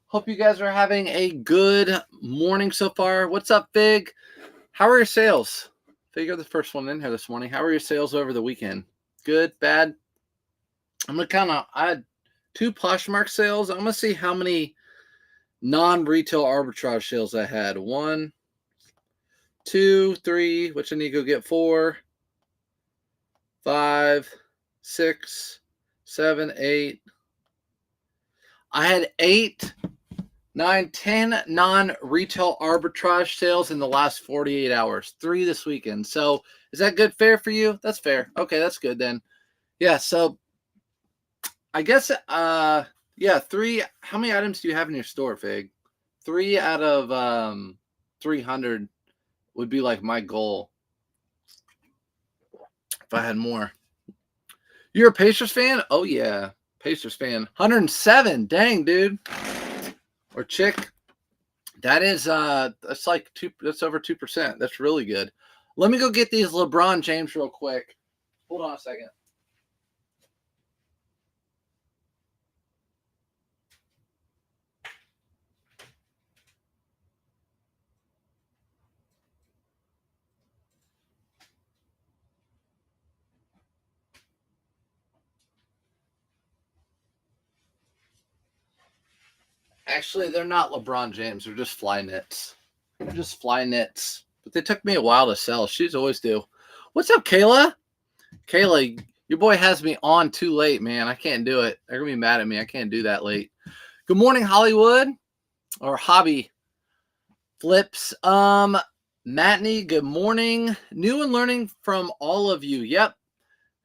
Hope you guys are having a good morning so far. What's up, Fig? How are your sales? Fig, you're the first one in here this morning. How are your sales over the weekend? Good, bad? I'm going to I had 2 Poshmark sales. I'm going to see how many non-retail arbitrage sales I had. 1, 2, 3, which I need to go get 4, 5, 6, 7, 8. I had 8, 9, 10 non-retail arbitrage sales in the last 48 hours. 3 this weekend. So is that good, fair for you? That's fair. Okay, that's good then. Yeah, so I guess, 3. How many items do you have in your store, Fig? 3 out of 300 would be like my goal if I had more. You're a Pacers fan? Oh, yeah. Pacers fan. 107. Dang, dude. Or chick. That is, that's like 2, that's over 2%. That's really good. Let me go get these LeBron James real quick. Hold on a second. Actually, they're not LeBron James. They're just fly knits. They're just fly knits. But they took me a while to sell. She's always do. What's up, Kayla? Kayla, your boy has me on too late, man. I can't do it. They're going to be mad at me. I can't do that late. Good morning, Hollywood. Or Hobby Flips. Matney, good morning. New and learning from all of you. Yep.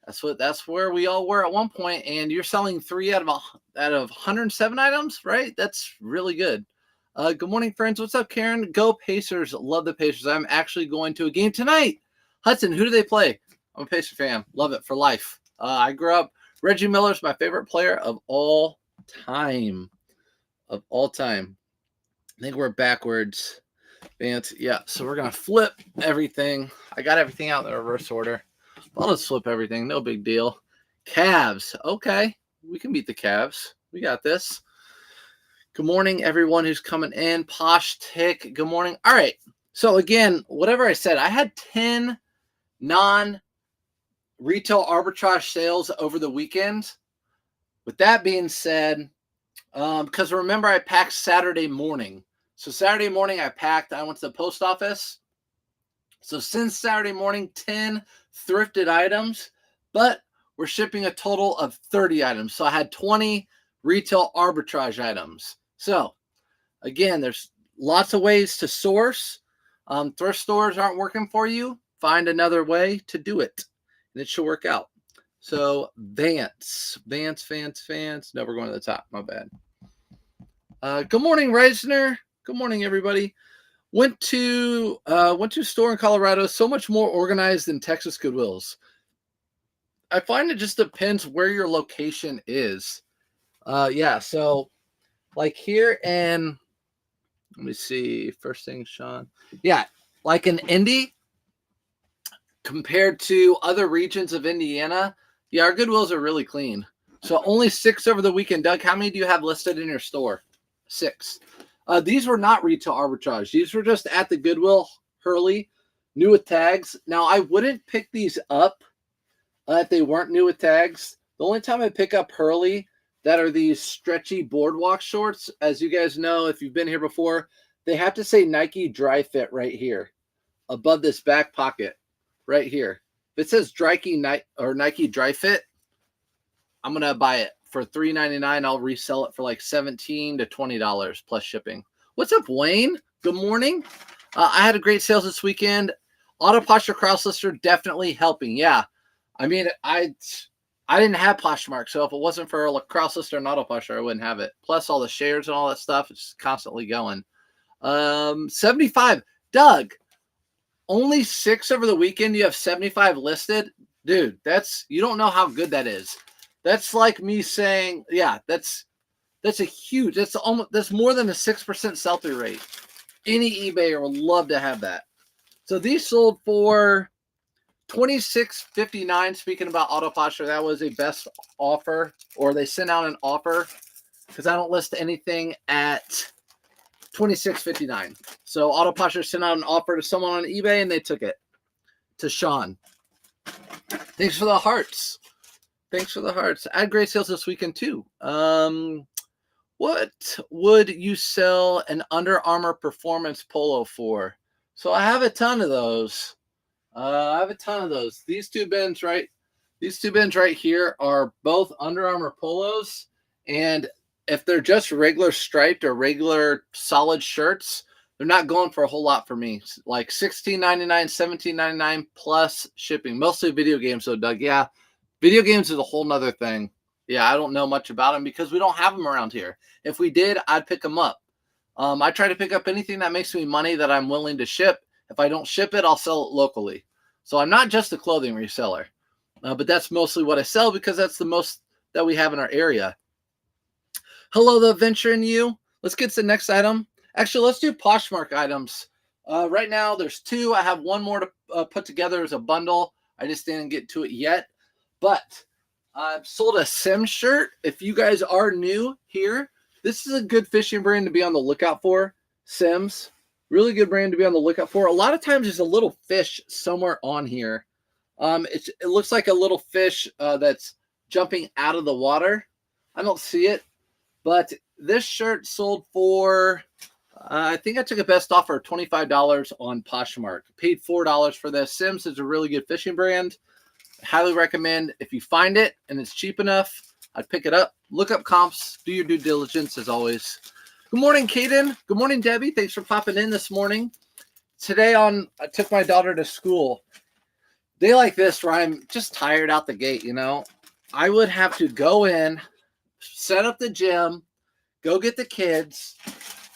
That's where we all were at one point, and you're selling 3 out of 107 items, right? That's really good. Good morning, friends. What's up, Karen? Go Pacers. Love the Pacers. I'm actually going to a game tonight. Hudson, who do they play? I'm a Pacer fan. Love it for life. I grew up. Reggie Miller's my favorite player of all time. Of all time. I think we're backwards. Vance. Yeah, so we're going to flip everything. I got everything out in the reverse order. I'll just flip everything. No big deal. Cavs. Okay. We can beat the Cavs. We got this. Good morning, everyone who's coming in. Posh Tick. Good morning. All right. So, again, whatever I said, I had 10 non-retail arbitrage sales over the weekend. With that being said, because remember, I packed Saturday morning. So, Saturday morning, I packed. I went to the post office. So, since Saturday morning, 10 thrifted items, but we're shipping a total of 30 items. So I had 20 retail arbitrage items. So again, there's lots of ways to source. Thrift stores aren't working for you. Find another way to do it, and it should work out. So Vance. No, we're going to the top. My bad. Good morning, Reisner. Good morning, everybody. Went to a store in Colorado, so much more organized than Texas Goodwills. I find it just depends where your location is. So like here in, let me see, first thing, Sean. Yeah, like in Indy, compared to other regions of Indiana, yeah, our Goodwills are really clean. So only 6 over the weekend. Doug, how many do you have listed in your store? 6. These were not retail arbitrage. These were just at the Goodwill, Hurley, new with tags. Now, I wouldn't pick these up if they weren't new with tags. The only time I pick up Hurley that are these stretchy boardwalk shorts, as you guys know, if you've been here before, they have to say Nike Dry Fit right here, above this back pocket, right here. If it says Nike Dry Fit, I'm going to buy it. For $3.99, I'll resell it for like $17 to $20 plus shipping. What's up, Wayne? Good morning. I had a great sales this weekend. Autoposher Crosslister definitely helping. Yeah, I mean, I didn't have Poshmark, so if it wasn't for a Crosslister and Autoposher, I wouldn't have it. Plus all the shares and all that stuff, it's just constantly going. 75. Doug, only 6 over the weekend. You have 75 listed, dude. You don't know how good that is. That's like me saying, yeah, that's more than a 6% sell-through rate. Any eBayer would love to have that. So these sold for $26.59. Speaking about Autoposher, that was a best offer, or they sent out an offer because I don't list anything at $26.59. So Autoposher sent out an offer to someone on eBay and they took it. To Sean. Thanks for the hearts. Thanks for the hearts. I had great sales this weekend too. What would you sell an Under Armour performance polo for? So I have a ton of those. These two bins right here are both Under Armour polos, and if they're just regular striped or regular solid shirts, they're not going for a whole lot for me. Like $16.99, $17.99 plus shipping. Mostly video games though, Doug. Yeah, video games is a whole nother thing. Yeah, I don't know much about them because we don't have them around here. If we did, I'd pick them up. I try to pick up anything that makes me money that I'm willing to ship. If I don't ship it, I'll sell it locally. So I'm not just a clothing reseller, but that's mostly what I sell because that's the most that we have in our area. Hello, the Venture in You. Let's get to the next item. Actually, let's do Poshmark items. Right now, there's two. I have one more to put together as a bundle. I just didn't get to it yet. But I've sold a Sim shirt. If you guys are new here, this is a good fishing brand to be on the lookout for. Sims. Really good brand to be on the lookout for. A lot of times there's a little fish somewhere on here. It looks like a little fish that's jumping out of the water. I don't see it. But this shirt sold for, I think I took a best offer of $25 on Poshmark. Paid $4 for this. Sims is a really good fishing brand. Highly recommend. If you find it and it's cheap enough, I'd pick it up. Look up comps. Do your due diligence as always. Good morning, Kaden. Good morning, Debbie. Thanks for popping in this morning. Today I took my daughter to school. Day like this where I'm just tired out the gate, you know. I would have to go in, set up the gym, go get the kids.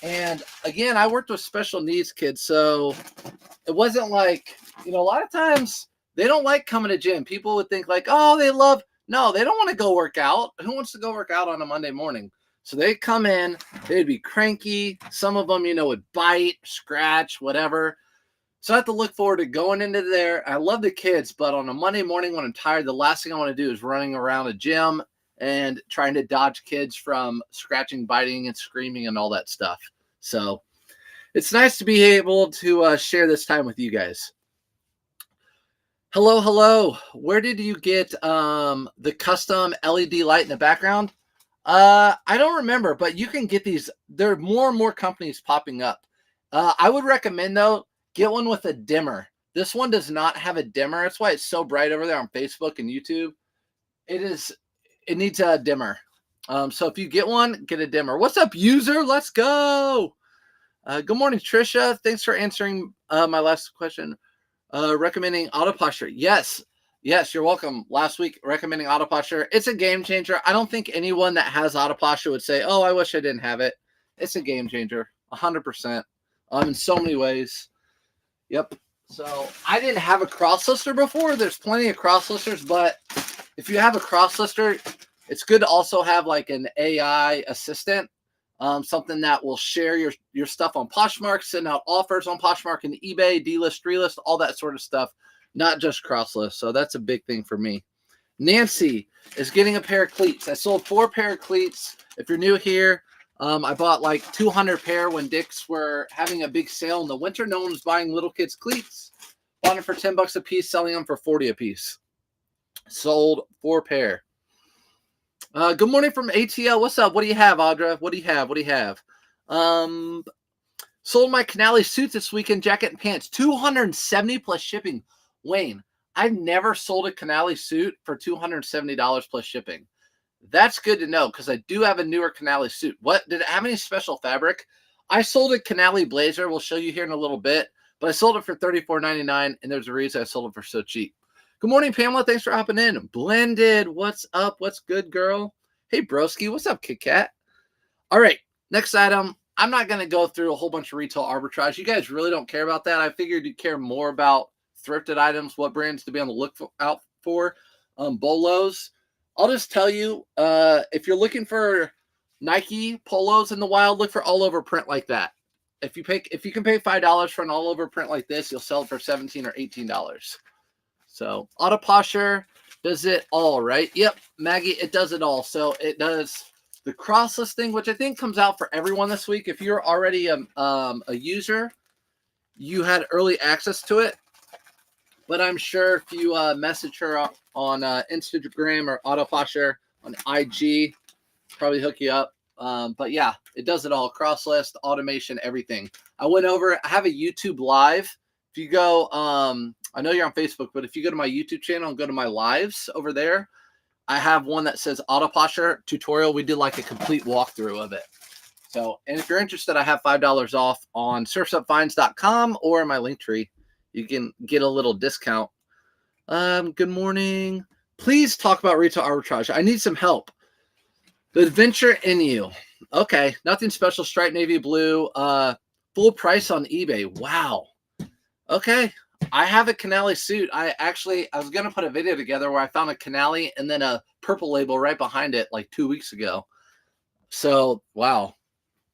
And again, I worked with special needs kids. So it wasn't like, you know, a lot of times they don't like coming to gym. People would think like, oh, no, they don't want to go work out. Who wants to go work out on a Monday morning? So they come in, they'd be cranky. Some of them, you know, would bite, scratch, whatever. So I have to look forward to going into there. I love the kids, but on a Monday morning when I'm tired, the last thing I want to do is running around a gym and trying to dodge kids from scratching, biting, and screaming and all that stuff. So it's nice to be able to share this time with you guys. Hello. Where did you get the custom LED light in the background? I don't remember, but you can get these. There are more and more companies popping up. I would recommend, though, get one with a dimmer. This one does not have a dimmer. That's why it's so bright over there on Facebook and YouTube. It needs a dimmer. So if you get one, get a dimmer. What's up, user? Let's go. Good morning, Trisha. Thanks for answering my last question. Recommending autoposher. Yes, you're welcome. Last week, recommending autoposher. It's a game changer. I don't think anyone that has autoposher would say, oh, I wish I didn't have it. It's a game changer, 100%, in so many ways. Yep. So I didn't have a cross-lister before. There's plenty of cross-listers, but if you have a cross-lister, it's good to also have like an AI assistant, something that will share your stuff on Poshmark, send out offers on Poshmark and eBay, D-list, relist, all that sort of stuff, not just cross-list. So that's a big thing for me. Nancy is getting a pair of cleats. I sold 4 pair of cleats. If you're new here, I bought like 200 pair when Dick's were having a big sale in the winter. No one was buying little kids' cleats. Bought them for $10 a piece, selling them for $40 a piece. Sold 4 pair. Good morning from ATL. What's up? What do you have, Audra? What do you have? Sold my Canali suits this weekend, jacket and pants, $270 plus shipping. Wayne, I've never sold a Canali suit for $270 plus shipping. That's good to know because I do have a newer Canali suit. What did it have any special fabric? I sold a Canali blazer. We'll show you here in a little bit, but I sold it for $34.99, and there's a reason I sold it for so cheap. Good morning, Pamela. Thanks for hopping in. Blended. What's up? What's good, girl? Hey, broski. What's up, Kit Kat? All right. Next item. I'm not going to go through a whole bunch of retail arbitrage. You guys really don't care about that. I figured you'd care more about thrifted items, what brands to be on the lookout for. Bolos. I'll just tell you, if you're looking for Nike polos in the wild, look for all over print like that. If you can pay $5 for an all over print like this, you'll sell it for $17 or $18. So autoposher does it all, right? Yep, Maggie, it does it all. So it does the cross listing, which I think comes out for everyone this week. If you're already a user, you had early access to it. But I'm sure if you message her on Instagram or autoposher on IG, probably hook you up. But yeah, it does it all. Cross list, automation, everything. I went over, I have a YouTube live. If you go, I know you're on Facebook, but if you go to my YouTube channel and go to my lives over there, I have one that says autoposher tutorial. We did like a complete walkthrough of it. So, and if you're interested, I have $5 off on surfsupfinds.com or my link tree. You can get a little discount. Good morning. Please talk about retail arbitrage. I need some help. The adventure in you. Okay, nothing special. Striped navy blue. Full price on eBay. Wow. Okay. I have a Canali suit. I was going to put a video together where I found a Canali and then a purple label right behind it like 2 weeks ago. So, wow.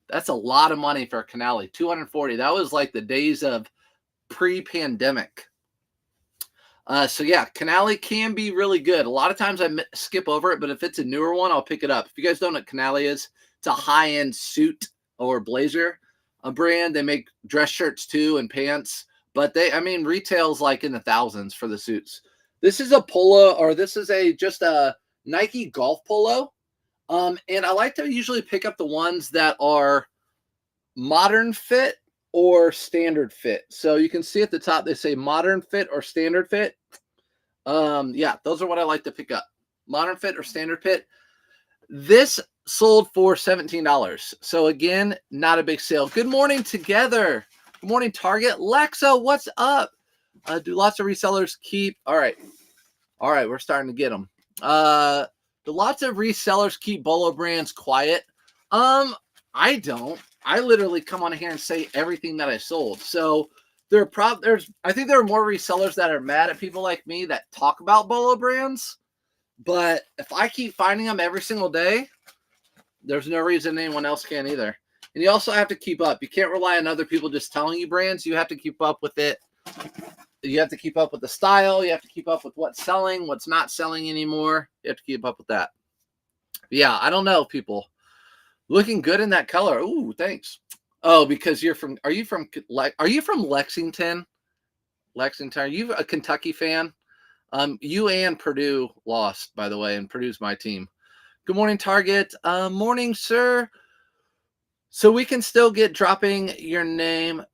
That's a lot of money for a Canali. $240. That was like the days of pre-pandemic. So yeah, Canali can be really good. A lot of times I skip over it, but if it's a newer one, I'll pick it up. If you guys don't know what Canali is, it's a high-end suit or blazer, a brand. They make dress shirts too and pants, but retail's like in the thousands for the suits. This is a polo, or this is just a Nike golf polo. And I like to usually pick up the ones that are modern fit or standard fit. So you can see at the top, they say modern fit or standard fit. Yeah, those are what I like to pick up. Modern fit or standard fit. This sold for $17. So again, not a big sale. Good morning together. Good morning, Target. Lexa, what's up? Do lots of resellers keep? All right, we're starting to get them. Do lots of resellers keep Bolo brands quiet? I don't. I literally come on here and say everything that I sold. So I think there are more resellers that are mad at people like me that talk about Bolo brands. But if I keep finding them every single day, there's no reason anyone else can either. And you also have to keep up. You can't rely on other people just telling you brands. You have to keep up with it. You have to keep up with the style. You have to keep up with what's selling, what's not selling anymore. You have to keep up with that. But yeah, I don't know, people. Looking good in that color. Ooh, thanks. Oh, because are you from Lexington? Lexington. Are you a Kentucky fan? You and Purdue lost, by the way, and Purdue's my team. Good morning, Target. Morning, sir. So we can still get dropping your name.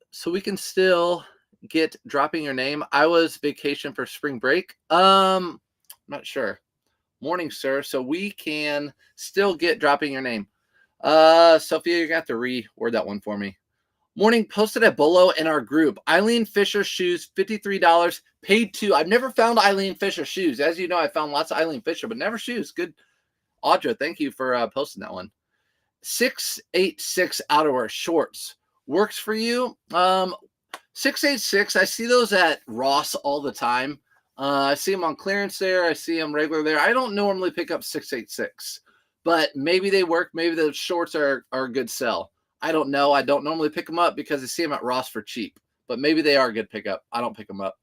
I was vacation for spring break. Not sure. Morning, sir. So we can still get dropping your name. Sophia, you're gonna have to reword that one for me. Morning, posted at Bolo in our group. Eileen Fisher shoes, $53, paid $2. I've never found Eileen Fisher shoes. As you know, I found lots of Eileen Fisher, but never shoes. Good. Audra, thank you for posting that one. 686 outerwear shorts works for you. 686. I see those at Ross all the time. I see them on clearance there. I see them regular there. I don't normally pick up 686, but maybe they work. Maybe the shorts are a good sell. I don't know. I don't normally pick them up because I see them at Ross for cheap, but maybe they are a good pickup. I don't pick them up.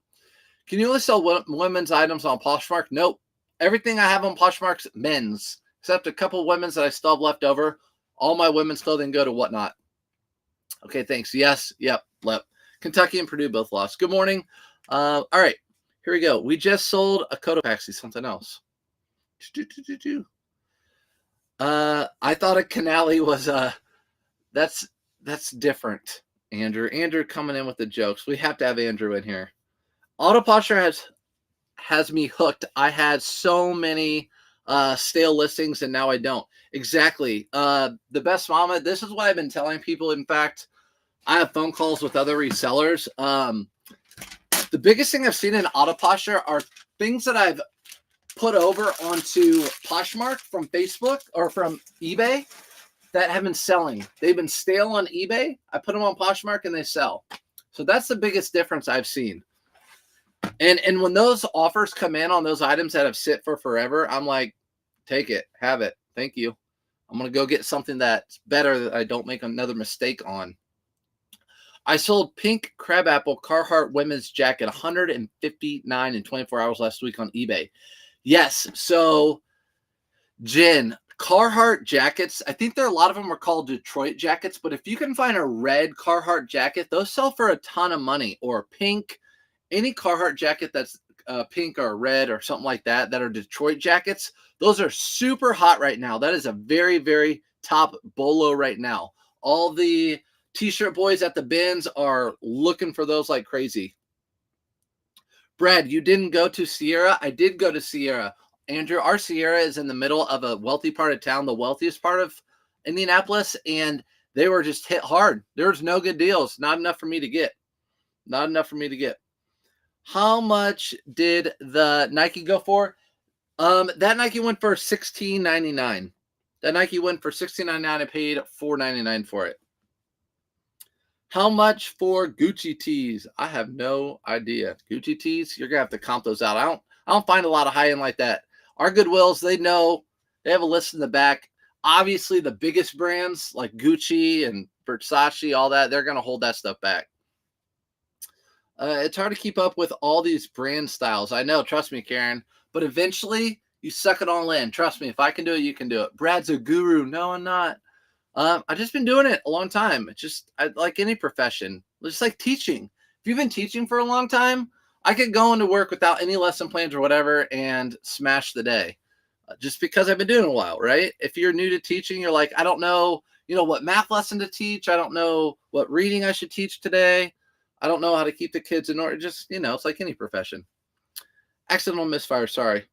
Can you only sell women's items on Poshmark? Nope. Everything I have on Poshmark's men's, except a couple of women's that I still have left over. All my women's clothing go to Whatnot. Okay, thanks. Yes. Yep. Kentucky and Purdue both lost. Good morning. All right. Here we go. We just sold a Cotopaxi, something else. I thought a Canali was that's different. Andrew coming in with the jokes. We have to have Andrew in here. Autoposher has me hooked. I had so many stale listings and now I don't. Exactly. The best mama. This is what I've been telling people. In fact, I have phone calls with other resellers. The biggest thing I've seen in Autoposher are things that I've put over onto Poshmark from Facebook or from eBay that have been selling. They've been stale on eBay. I put them on Poshmark and they sell. So that's the biggest difference I've seen. And when those offers come in on those items that have sit for forever, I'm like, take it, have it. Thank you. I'm going to go get something that's better that I don't make another mistake on. I sold pink crabapple Carhartt women's jacket, $159 in 24 hours last week on eBay. Yes. So Jen, Carhartt jackets, I think a lot of them are called Detroit jackets, but if you can find a red Carhartt jacket, those sell for a ton of money. Or pink, any Carhartt jacket that's pink or red or something like that, that are Detroit jackets, those are super hot right now. That is a very, very top bolo right now. All the t-shirt boys at the bins are looking for those like crazy. Brad, you didn't go to Sierra? I did go to Sierra. Andrew, our Sierra is in the middle of a wealthy part of town, the wealthiest part of Indianapolis, and they were just hit hard. There was no good deals. Not enough for me to get. Not enough for me to get. How much did the Nike go for? That Nike went for $16.99. That Nike went for $16.99. I paid $4.99 for it. How much for Gucci tees? I have no idea. Gucci tees, you're gonna have to comp those out. I don't find a lot of high end like that. Our Goodwills, they know, they have a list in the back. Obviously, the biggest brands like Gucci and Versace, all that, they're gonna hold that stuff back. It's hard to keep up with all these brand styles. I know, trust me, Karen. But eventually, you suck it all in. Trust me, if I can do it, you can do it. Brad's a guru. No, I'm not. I've just been doing it a long time. It's just like any profession, just like teaching. If you've been teaching for a long time, I could go into work without any lesson plans or whatever and smash the day, just because I've been doing it a while, right? If you're new to teaching, you're like, I don't know, what math lesson to teach. I don't know what reading I should teach today. I don't know how to keep the kids in order. Just, it's like any profession. Accidental misfire, sorry.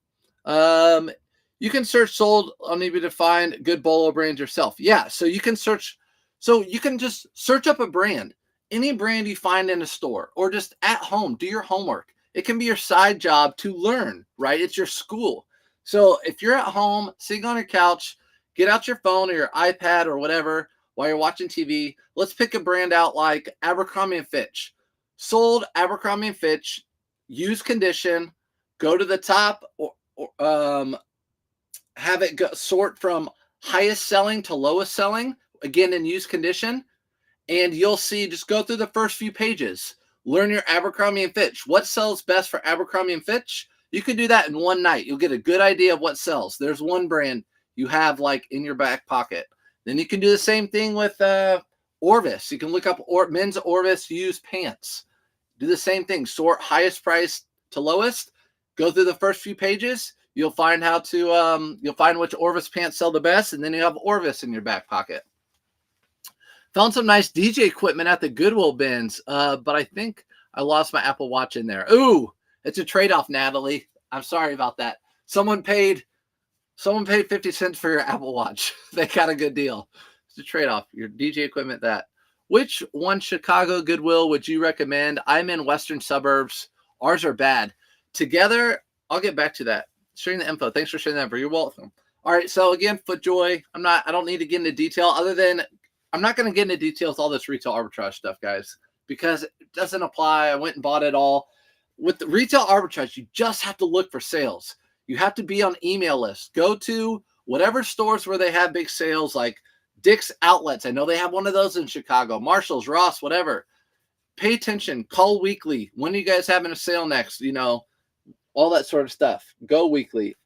You can search sold on eBay to find good bolo brands yourself. Yeah, so you can search. So you can just search up a brand, any brand you find in a store, or just at home, do your homework. It can be your side job to learn, right? It's your school. So if you're at home, sitting on your couch, get out your phone or your iPad or whatever while you're watching TV. Let's pick a brand out like Abercrombie & Fitch. Sold Abercrombie & Fitch, used condition, go to the top, or have it sort from highest selling to lowest selling, again in used condition, and you'll see, just go through the first few pages. Learn your Abercrombie & Fitch. What sells best for Abercrombie & Fitch? You can do that in one night. You'll get a good idea of what sells. There's one brand you have like in your back pocket. Then you can do the same thing with Orvis. You can look up men's Orvis used pants. Do the same thing. Sort highest price to lowest. Go through the first few pages. You'll find how to, you'll find which Orvis pants sell the best, and then you have Orvis in your back pocket. Found some nice DJ equipment at the Goodwill bins, but I think I lost my Apple Watch in there. Ooh, it's a trade-off, Natalie. I'm sorry about that. Someone paid 50 cents for your Apple Watch. They got a good deal. It's a trade-off. Your DJ equipment, that. Which one Chicago Goodwill would you recommend? I'm in western suburbs. Ours are bad. Together, I'll get back to that. Sharing the info. Thanks for sharing that. You're welcome. All right. So again, FootJoy. I don't need to get into detail other than I'm not going to get into details all this retail arbitrage stuff, guys, because it doesn't apply. I went and bought it all. With the retail arbitrage, you just have to look for sales. You have to be on email lists. Go to whatever stores where they have big sales, like Dick's Outlets. I know they have one of those in Chicago. Marshall's, Ross, whatever. Pay attention. Call weekly. When are you guys having a sale next? All that sort of stuff. Go weekly.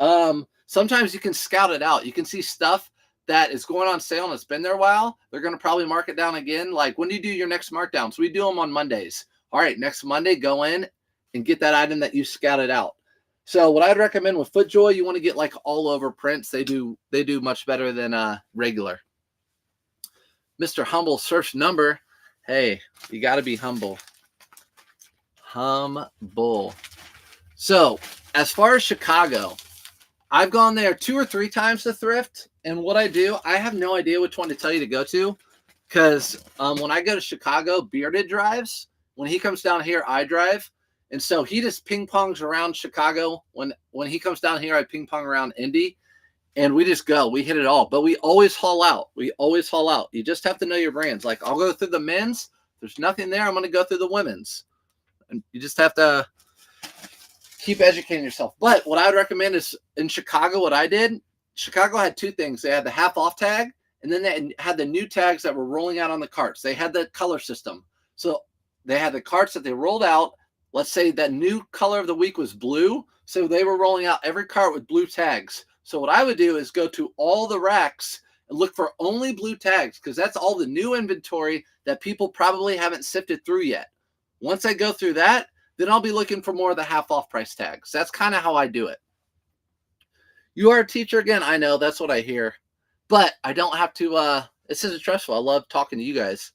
Sometimes you can scout it out. You can see stuff that is going on sale and it's been there a while. They're going to probably mark it down again. Like, when do you do your next markdowns? We do them on Mondays. All right, next Monday, go in and get that item that you scouted out. So what I'd recommend with FootJoy, you want to get like all over prints. They do much better than regular. Mr. Humble search number. Hey, you got to be humble. Humble. So as far as Chicago, I've gone there 2 or 3 times to thrift. And what I do, I have no idea which one to tell you to go to. Because when I go to Chicago, Bearded drives. When he comes down here, I drive. And so he just ping pongs around Chicago. When he comes down here, I ping pong around Indy. And we just go. We hit it all. But we always haul out. You just have to know your brands. Like, I'll go through the men's. There's nothing there. I'm going to go through the women's. And you just have to keep educating yourself. But what I would recommend is in Chicago, what I did, Chicago had 2 things. They had the half off tag, and then they had the new tags that were rolling out on the carts. They had the color system. So they had the carts that they rolled out. Let's say that new color of the week was blue. So they were rolling out every cart with blue tags. So what I would do is go to all the racks and look for only blue tags, because that's all the new inventory that people probably haven't sifted through yet. Once I go through that, then I'll be looking for more of the half off price tags. That's kind of how I do it. You are a teacher again. I know, that's what I hear, but I don't have to, this isn't stressful. I love talking to you guys.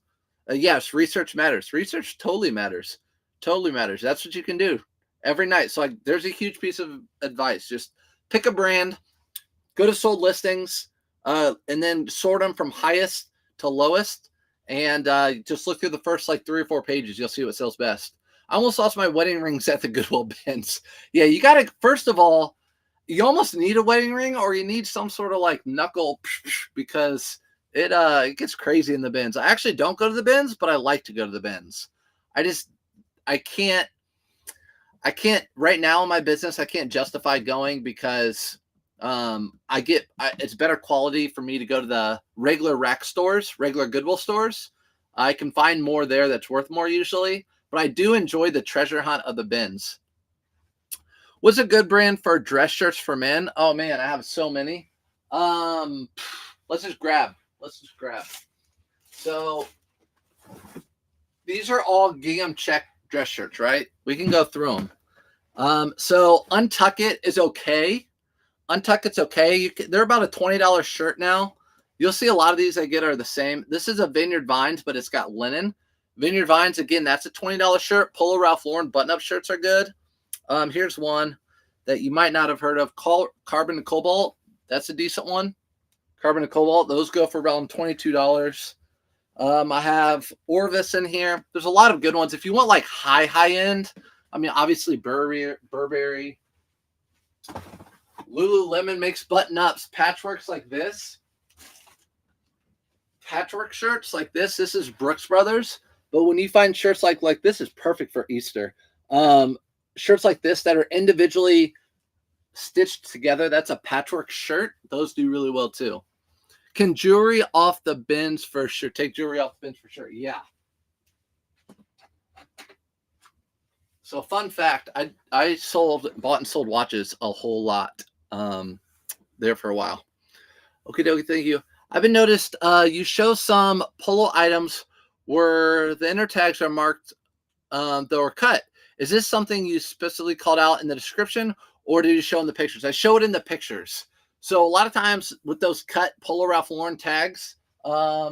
Yes, research matters. Research totally matters. Totally matters. That's what you can do every night. So there's a huge piece of advice. Just pick a brand, go to sold listings, and then sort them from highest to lowest, and just look through the first like 3 or 4 pages. You'll see what sells best. I almost lost my wedding rings at the Goodwill bins. Yeah, you got to, first of all, you almost need a wedding ring, or you need some sort of like knuckle, because it gets crazy in the bins. I actually don't go to the bins, but I like to go to the bins. I can't right now in my business, I can't justify going, because it's better quality for me to go to the regular rack stores, regular Goodwill stores. I can find more there that's worth more usually, but I do enjoy the treasure hunt of the bins. What's a good brand for dress shirts for men? Oh man, I have so many. Let's just grab. So these are all gingham check dress shirts, right? We can go through them. So Untuck It is okay. Untuck It's okay. They're about a $20 shirt now. You'll see a lot of these I get are the same. This is a Vineyard Vines, but it's got linen. Vineyard Vines, again, that's a $20 shirt. Polo Ralph Lauren button-up shirts are good. Here's one that you might not have heard of, Carbon and Cobalt. That's a decent one. Carbon and Cobalt, those go for around $22. I have Orvis in here. There's a lot of good ones. If you want like high end, I mean, obviously Burberry. Lululemon makes button-ups, patchworks like this. Patchwork shirts like this. This is Brooks Brothers. But when you find shirts like this is perfect for Easter. Shirts like this that are individually stitched together, that's a patchwork shirt. Those do really well too. Can jewelry off the bins for sure? Take jewelry off the bins for sure. Yeah. So fun fact, I bought and sold watches a whole lot there for a while. Okay, dokie, thank you. I've been noticed you show some polo items where the inner tags are marked that were cut. Is this something you specifically called out in the description, or did you show in the pictures? I show it in the pictures. So a lot of times with those cut Polo Ralph Lauren tags, I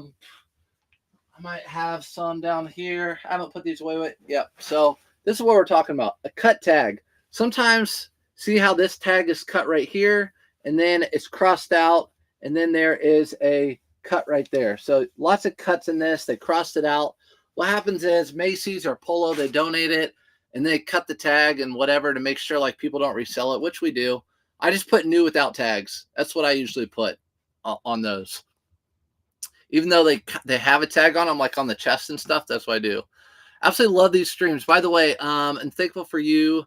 might have some down here. I haven't put these away. Yep. So this is what we're talking about, a cut tag. Sometimes see how this tag is cut right here, and then it's crossed out, and then there is a cut right there. So lots of cuts in this. They crossed it out. What happens is Macy's or Polo, they donate it, and they cut the tag and whatever to make sure like people don't resell it, which we do. I just put new without tags. That's what I usually put on those. Even though they have a tag on them, like on the chest and stuff, that's what I do. Absolutely love these streams. By the way, I'm thankful for you.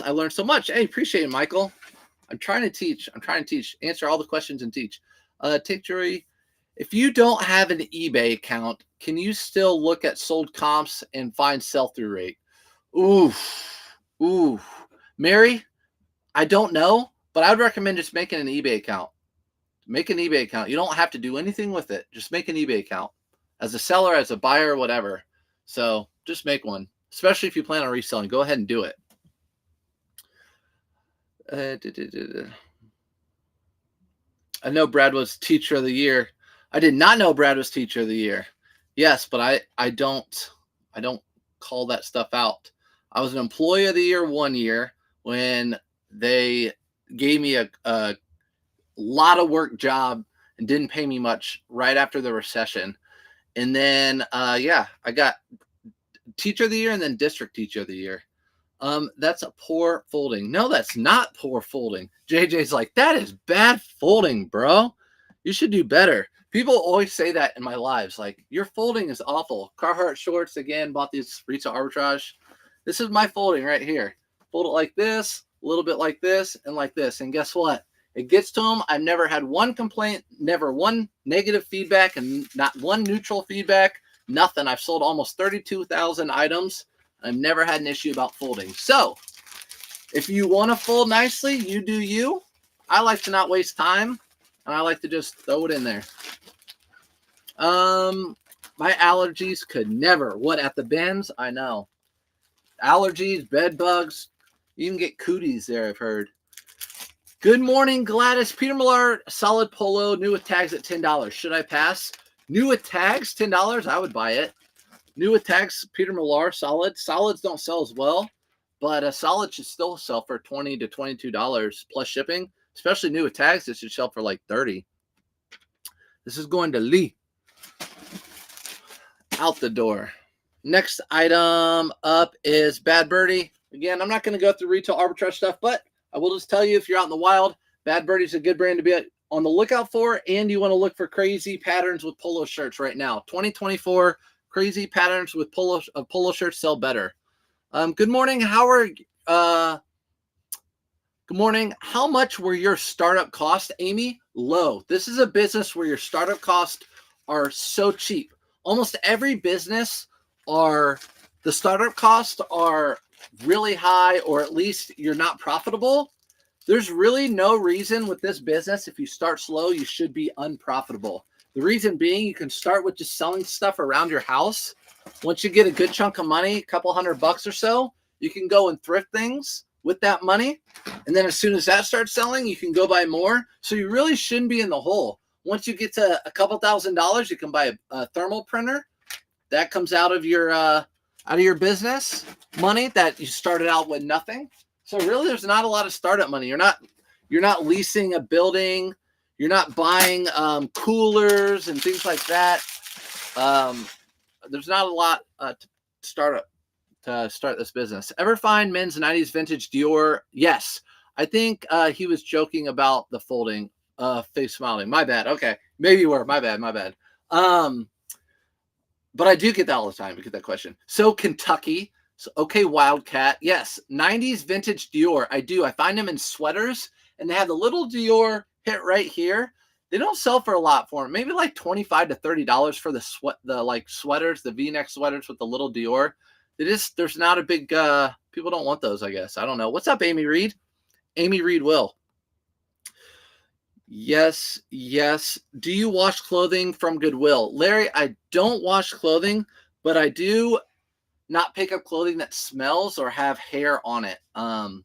I learned so much. Hey, appreciate it, Michael. I'm trying to teach. Answer all the questions and teach. Take jewelry. If you don't have an eBay account, can you still look at sold comps and find sell-through rate? Ooh. Mary, I don't know, but I would recommend just making an eBay account. Make an eBay account. You don't have to do anything with it. Just make an eBay account. As a seller, as a buyer, whatever. So just make one, especially if you plan on reselling. Go ahead and do it. I know Brad was Teacher of the Year. I did not know Brad was Teacher of the Year. Yes, but I don't call that stuff out. I was an Employee of the Year one year when they gave me a lot of work job and didn't pay me much right after the recession. And then, I got Teacher of the Year and then District Teacher of the Year. That's a poor folding. No, that's not poor folding. JJ's like, that is bad folding, bro. You should do better. People always say that in my lives. Like, your folding is awful. Carhartt shorts, again, bought these retail arbitrage. This is my folding right here. Fold it like this, a little bit like this, and like this. And guess what? It gets to them. I've never had one complaint, never one negative feedback, and not one neutral feedback, nothing. I've sold almost 32,000 items. I've never had an issue about folding. So if you want to fold nicely, you do you. I like to not waste time, and I like to just throw it in there. My allergies could never. What, at the bins? I know. Allergies, bed bugs. You can get cooties there, I've heard. Good morning, Gladys. Peter Millar, solid polo, new with tags at $10. Should I pass? New with tags, $10? I would buy it. New with tags, Peter Millar, solid. Solids don't sell as well, but a solid should still sell for $20 to $22 plus shipping. Especially new with tags, it should sell for like $30. This is going to Lee. Out the door. Next item up is Bad Birdie. Again, I'm not going to go through retail arbitrage stuff, but I will just tell you, if you're out in the wild, Bad Birdie is a good brand to be on the lookout for, and you want to look for crazy patterns with polo shirts right now. 2024 crazy patterns with polo shirts sell better. Good morning, Howard. Good morning. How much were your startup costs, Amy? Low. This is a business where your startup costs are so cheap. Almost every business the startup costs are really high, or at least you're not profitable. There's really no reason with this business, if you start slow, you should be unprofitable. The reason being, you can start with just selling stuff around your house. Once you get a good chunk of money, a couple $100 or so, you can go and thrift things with that money. And then as soon as that starts selling, you can go buy more. So you really shouldn't be in the hole. Once you get to a couple $1,000s, you can buy a thermal printer. That comes out of your business money that you started out with nothing. So really, there's not a lot of startup money. You're not leasing a building. You're not buying coolers and things like that. There's not a lot to start this business. Ever find men's 90s vintage Dior? Yes. I think he was joking about the folding, face smiling. My bad. Okay. Maybe you were. My bad. But I do get that all the time. I get that question. So Kentucky. So, okay, Wildcat. Yes. 90s vintage Dior. I do. I find them in sweaters, and they have the little Dior hit right here. They don't sell for a lot for them. Maybe like $25 to $30 for the sweaters, the V-neck sweaters with the little Dior. There's not a big, people don't want those, I guess. I don't know. What's up, Amy Reed? Amy Reed will. Yes. Do you wash clothing from Goodwill? Larry, I don't wash clothing, but I do not pick up clothing that smells or have hair on it.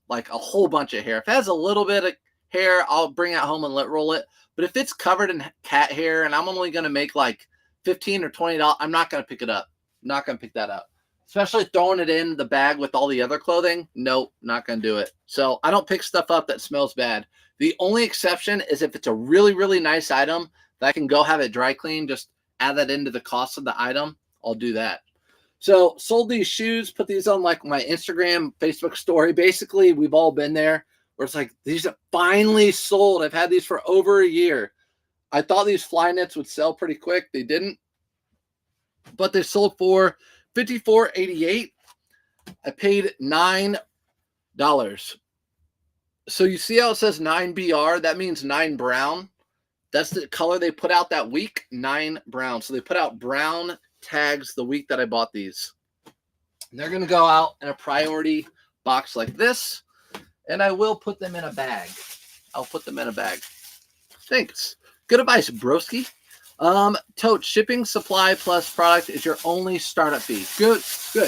Like a whole bunch of hair. If it has a little bit of hair, I'll bring it home and let roll it. But if it's covered in cat hair and I'm only going to make like $15 or $20, I'm not going to pick it up. I'm not going to pick that up. Especially throwing it in the bag with all the other clothing. Nope, not going to do it. So I don't pick stuff up that smells bad. The only exception is if it's a really, really nice item that I can go have it dry clean, just add that into the cost of the item. I'll do that. So sold these shoes, put these on like my Instagram, Facebook story. Basically, we've all been there where it's like, these are finally sold. I've had these for over a year. I thought these Flyknits would sell pretty quick. They didn't. But they sold for $54.88. I paid $9. So you see how it says 9BR? That means 9 brown. That's the color they put out that week, 9 brown. So they put out brown tags the week that I bought these. And they're going to go out in a priority box like this. And I will put them in a bag. I'll put them in a bag. Thanks. Good advice, broski. Tote, shipping, supply, plus product is your only startup fee. Good.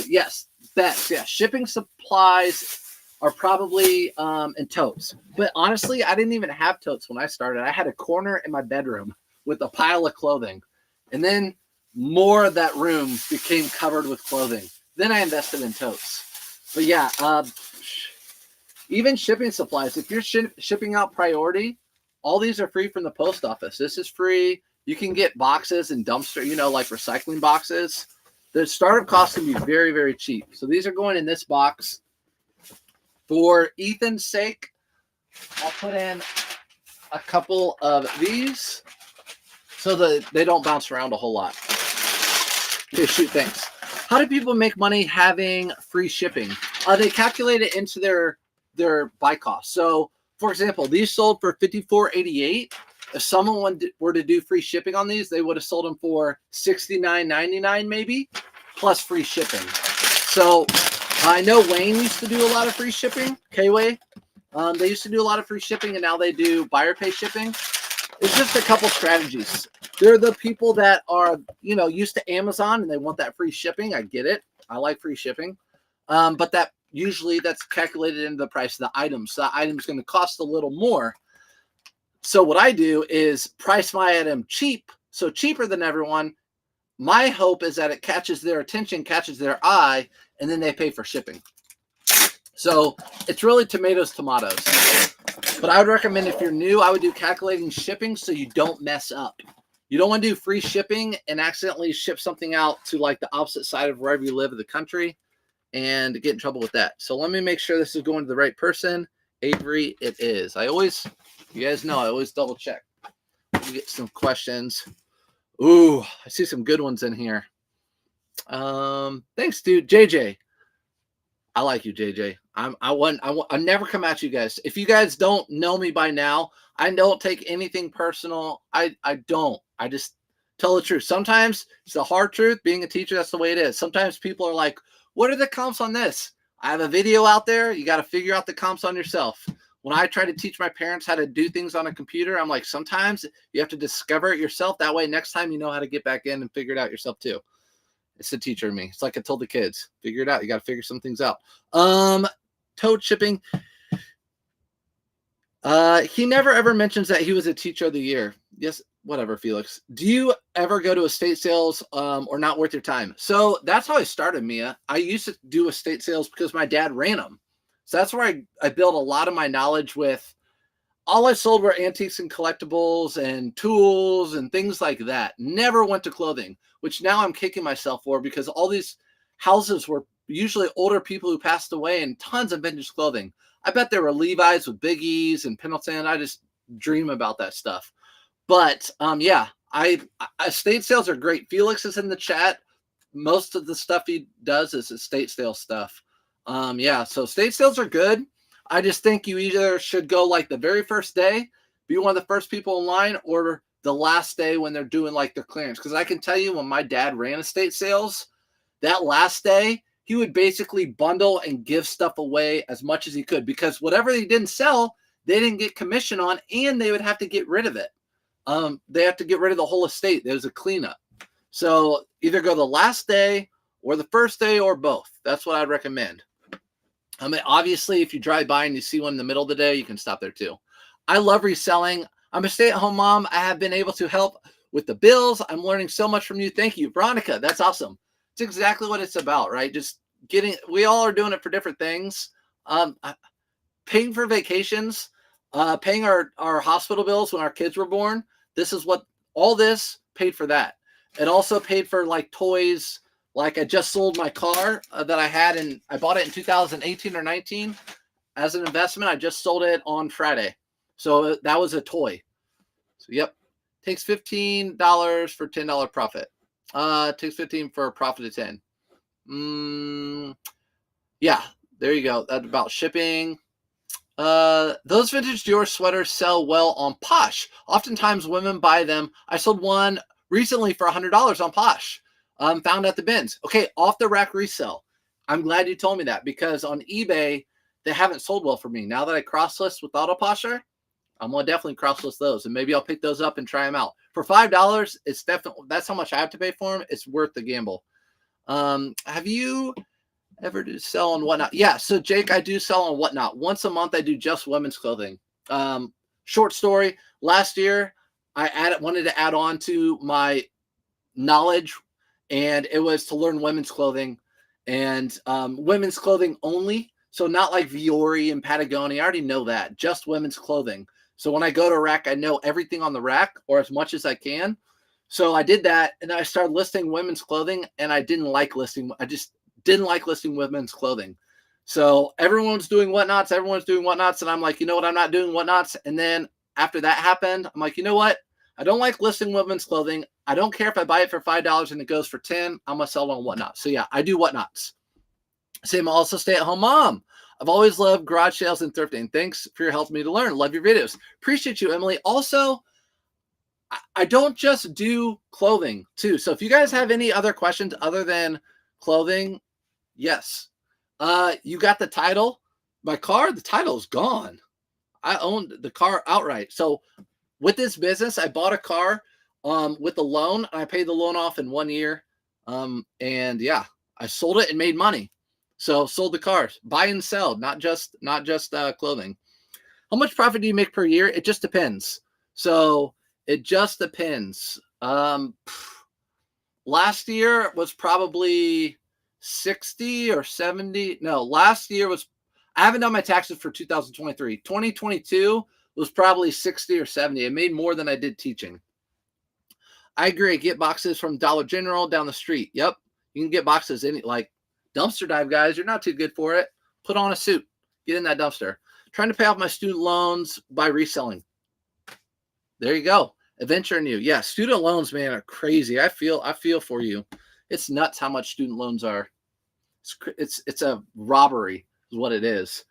Yes, best. Yeah, shipping supplies are probably in totes. But honestly, I didn't even have totes when I started. I had a corner in my bedroom with a pile of clothing. And then more of that room became covered with clothing. Then I invested in totes. But yeah, even shipping supplies, if you're shipping out priority, all these are free from the post office. This is free. You can get boxes and dumpster, like recycling boxes. The startup costs can be very, very cheap. So these are going in this box. For Ethan's sake, I'll put in a couple of these so that they don't bounce around a whole lot. Okay, shoot, thanks. How do people make money having free shipping? They calculate it into their buy cost. So, for example, these sold for $54.88. If someone were to do free shipping on these, they would have sold them for $69.99 maybe, plus free shipping. So I know Wayne used to do a lot of free shipping, K-Way. They used to do a lot of free shipping, and now they do buyer pay shipping. It's just a couple strategies. They're the people that are, used to Amazon and they want that free shipping. I get it. I like free shipping. But that usually that's calculated into the price of the item. So the item's going to cost a little more. So what I do is price my item cheap, so cheaper than everyone. My hope is that it catches their attention, catches their eye, and then they pay for shipping. So it's really tomatoes. But I would recommend if you're new, I would do calculating shipping so you don't mess up. You don't want to do free shipping and accidentally ship something out to like the opposite side of wherever you live in the country and get in trouble with that. So let me make sure this is going to the right person. Avery, it is. You guys know, I always double check. Let me get some questions. Ooh, I see some good ones in here. Thanks, dude. JJ. I like you, JJ. I never come at you guys. If you guys don't know me by now, I don't take anything personal. I don't. I just tell the truth. Sometimes it's the hard truth. Being a teacher, that's the way it is. Sometimes people are like, what are the comps on this? I have a video out there. You got to figure out the comps on yourself. When I try to teach my parents how to do things on a computer, I'm like, sometimes you have to discover it yourself. That way, next time you know how to get back in and figure it out yourself too. It's the teacher in me. It's like I told the kids, figure it out. You got to figure some things out. Toad shipping. He never ever mentions that he was a teacher of the year. Yes, whatever, Felix. Do you ever go to estate sales or not worth your time? So that's how I started, Mia. I used to do estate sales because my dad ran them. So that's where I built a lot of my knowledge with. All I sold were antiques and collectibles and tools and things like that. Never went to clothing, which now I'm kicking myself for because all these houses were usually older people who passed away and tons of vintage clothing. I bet there were Levi's with Big E's and Pendleton. I just dream about that stuff. But yeah, estate sales are great. Felix is in the chat. Most of the stuff he does is estate sale stuff. Yeah, so estate sales are good. I just think you either should go like the very first day, be one of the first people in line, or the last day when they're doing like their clearance. Because I can tell you when my dad ran estate sales, that last day, he would basically bundle and give stuff away as much as he could because whatever they didn't sell, they didn't get commission on, and they would have to get rid of it. They have to get rid of the whole estate. There's a cleanup. So either go the last day or the first day or both. That's what I'd recommend. I mean, obviously, if you drive by and you see one in the middle of the day, you can stop there too. I love reselling. I'm a stay-at-home mom. I have been able to help with the bills. I'm learning so much from you. Thank you, Veronica. That's awesome. It's exactly what it's about, right? Just we all are doing it for different things. Paying for vacations, paying our hospital bills when our kids were born. This is what all this paid for that. It also paid for like toys. Like I just sold my car that I had I bought it in 2018 or 19 as an investment. I just sold it on Friday. So that was a toy. So yep. Takes $15 for $10 profit. Takes 15 for a profit of 10. Yeah, there you go. That's about shipping. Those vintage Dior sweaters sell well on Posh. Oftentimes women buy them. I sold one recently for $100 on Posh. Found at the bins. Okay, off the rack resell. I'm glad you told me that because on eBay, they haven't sold well for me. Now that I cross-list with autoposher, I'm going to definitely cross-list those. And maybe I'll pick those up and try them out. For $5, it's definitely, that's how much I have to pay for them. It's worth the gamble. Have you ever do sell on Whatnot? Yeah, so Jake, I do sell on Whatnot. Once a month, I do just women's clothing. Short story. Last year, I wanted to add on to my knowledge, and it was to learn women's clothing and women's clothing only. So not like Viore and Patagonia. I already know that. Just women's clothing. So when I go to a rack, I know everything on the rack or as much as I can. So I did that, and then I started listing women's clothing, and I just didn't like listing women's clothing. So everyone's doing Whatnots. And I'm like, you know what? I'm not doing Whatnots. And then after that happened, I'm like, you know what? I don't like listing women's clothing. I don't care if I buy it for $5 and it goes for $10. I'm going to sell it on Whatnot. So yeah, I do Whatnots. Same, also stay-at-home mom. I've always loved garage sales and thrifting. Thanks for your help me to learn. Love your videos. Appreciate you, Emily. Also, I don't just do clothing too. So if you guys have any other questions other than clothing, yes. You got the title. My car, the title is gone. I owned the car outright. So with this business, I bought a car with a loan, and I paid the loan off in 1 year. And yeah, I sold it and made money. So sold the cars, buy and sell, not just clothing. How much profit do you make per year? It just depends. So it just depends. Last year was probably 60 or 70. No, last year was, I haven't done my taxes for 2023. 2022 was probably 60 or 70. I made more than I did teaching. I agree. Get boxes from Dollar General down the street. Yep. You can get boxes like dumpster dive, guys. You're not too good for it. Put on a suit. Get in that dumpster. Trying to pay off my student loans by reselling. There you go. Adventure in you. Yeah, student loans, man, are crazy. I feel for you. It's nuts how much student loans are. It's a robbery is what it is.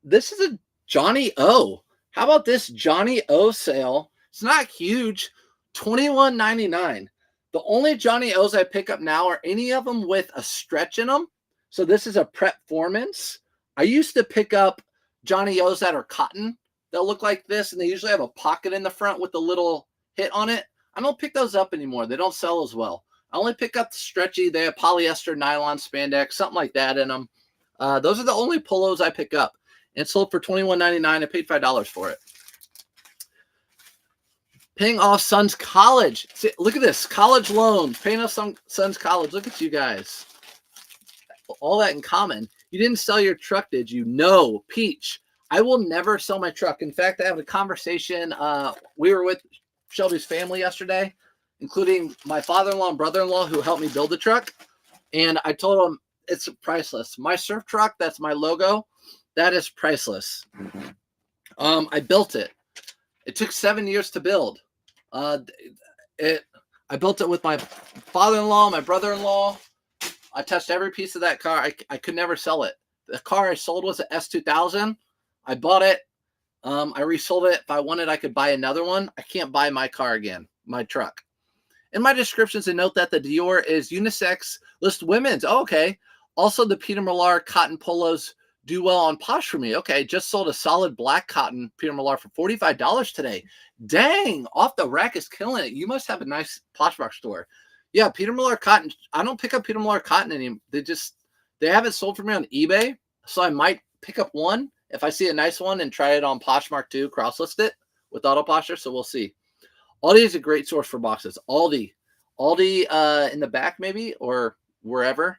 This is a Johnny O. How about this Johnny O sale? It's not huge. $21.99. The only Johnny O's I pick up now are any of them with a stretch in them. So this is a Performance. I used to pick up Johnny O's that are cotton. They'll look like this, and they usually have a pocket in the front with a little hit on it. I don't pick those up anymore. They don't sell as well. I only pick up the stretchy. They have polyester, nylon, spandex, something like that in them. Those are the only polos I pick up. And it sold for $21.99. I paid $5 for it. Paying off son's college. See, look at this. College loans. Paying off son's college. Look at you guys. All that in common. You didn't sell your truck, did you? No. Peach. I will never sell my truck. In fact, I have a conversation. We were with Shelby's family yesterday, including my father-in-law and brother-in-law who helped me build the truck. And I told them it's priceless. My surf truck, that's my logo, that is priceless. I built it. It took 7 years to build. I built it with my father-in-law, my brother-in-law. I touched every piece of that car. I could never sell it. The car I sold was an S2000. I bought it. I resold it. If I wanted, I could buy another one. I can't buy my car again, my truck. In my descriptions, a note that the Dior is unisex. List women's. Oh, okay. Also, the Peter Millar cotton polos do well on Posh for me. Okay, just sold a solid black cotton Peter Millar for $45 today. Dang, Off the Rack is killing it. You must have a nice Poshmark store. Yeah, Peter Millar cotton. I don't pick up Peter Millar cotton anymore. They have it sold for me on eBay, so I might pick up one if I see a nice one and try it on Poshmark too. Cross list it with autoposher, so we'll see. Aldi is a great source for boxes. Aldi in the back maybe or wherever.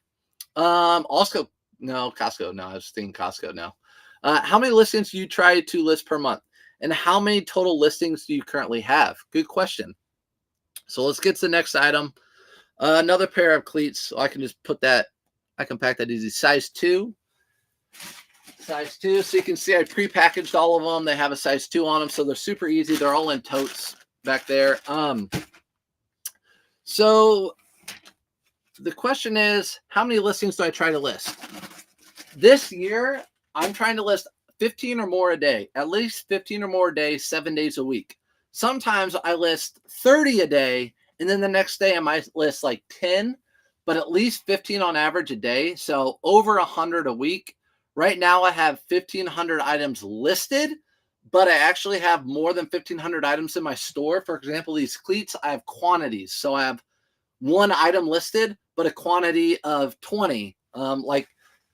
Also, no, Costco. No, I was thinking Costco now. How many listings do you try to list per month? And how many total listings do you currently have? Good question. So let's get to the next item. Another pair of cleats. So I can just put that. I can pack that easy. Size 2. Size 2. So you can see I prepackaged all of them. They have a size 2 on them. So they're super easy. They're all in totes back there. So the question is, how many listings do I try to list? This year, I'm trying to list 15 or more a day, at least 15 or more a day, 7 days a week. Sometimes I list 30 a day, and then the next day I might list like 10, but at least 15 on average a day. So over 100 a week. Right now I have 1,500 items listed, but I actually have more than 1,500 items in my store. For example, these cleats, I have quantities. So I have one item listed, but a quantity of 20. Like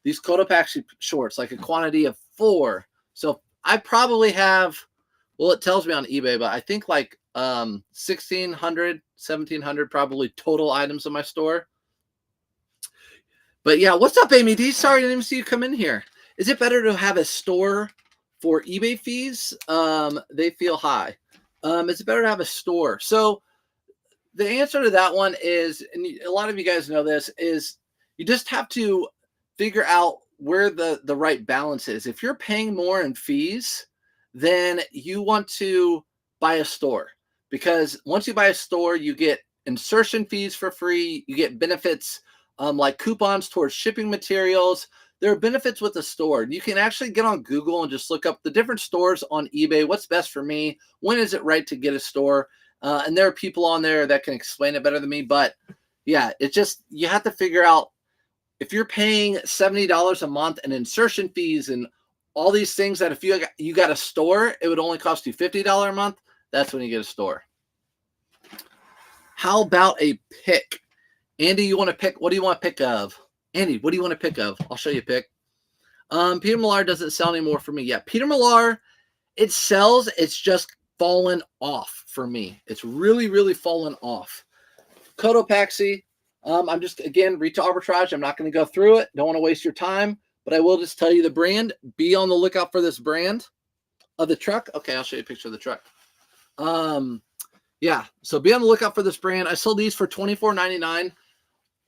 these Cotopaxi shorts, like a quantity of 4. So I probably have, well, it tells me on eBay, but I think like 1,600, 1,700 probably total items in my store. But yeah, what's up, Amy D? Sorry, I didn't even see you come in here. Is it better to have a store for eBay fees? They feel high. Is it better to have a store? So the answer to that one is, and a lot of you guys know this, is you just have to figure out where the right balance is. If you're paying more in fees, then you want to buy a store, because once you buy a store, you get insertion fees for free. You get benefits like coupons towards shipping materials. There are benefits with the store. You can actually get on Google and just look up the different stores on eBay. What's best for me? When is it right to get a store? And there are people on there that can explain it better than me. But yeah, it's just, you have to figure out if you're paying $70 a month in insertion fees and all these things that if you got a store, it would only cost you $50 a month. That's when you get a store. How about a pick? Andy, you want to pick? What do you want to pick of? Andy, what do you want to pick of? I'll show you a pick. Peter Millar doesn't sell anymore for me. Yeah, Peter Millar, it sells. It's just fallen off for me. It's really, really fallen off. Cotopaxi, I'm just, again, retail arbitrage. I'm not going to go through it. Don't want to waste your time, but I will just tell you the brand. Be on the lookout for this brand of the truck. Okay, I'll show you a picture of the truck. Yeah, so be on the lookout for this brand. I sold these for $24.99.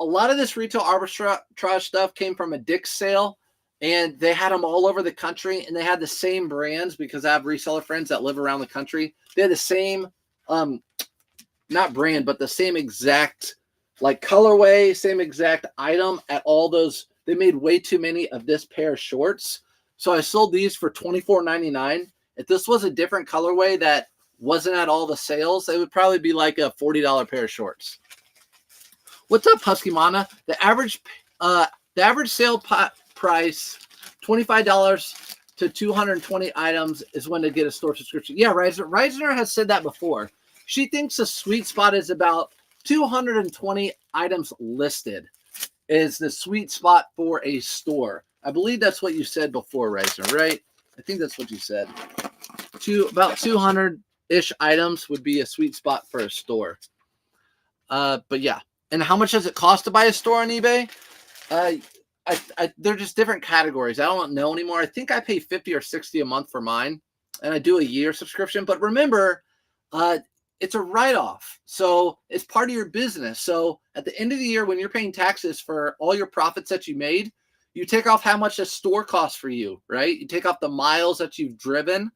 A lot of this retail arbitrage stuff came from a Dick's sale, and they had them all over the country, and they had the same brands because I have reseller friends that live around the country. They had the same, not brand, but the same exact like colorway, same exact item at all those. They made way too many of this pair of shorts. So I sold these for $24.99. If this was a different colorway that wasn't at all the sales, it would probably be like a $40 pair of shorts. What's up, Husky Mana? The average sale price, $25 to 220 items is when to get a store subscription. Yeah, Reisner has said that before. She thinks the sweet spot is about 220 items listed is the sweet spot for a store. I believe that's what you said before, Reisner, right? I think that's what you said. About 200-ish items would be a sweet spot for a store. But yeah. And how much does it cost to buy a store on eBay? They're just different categories. I don't know anymore. I think I pay $50 or $60 a month for mine, and I do a year subscription. But remember, it's a write-off, so it's part of your business. So at the end of the year, when you're paying taxes for all your profits that you made, you take off how much a store costs for you, right? You take off the miles that you've driven.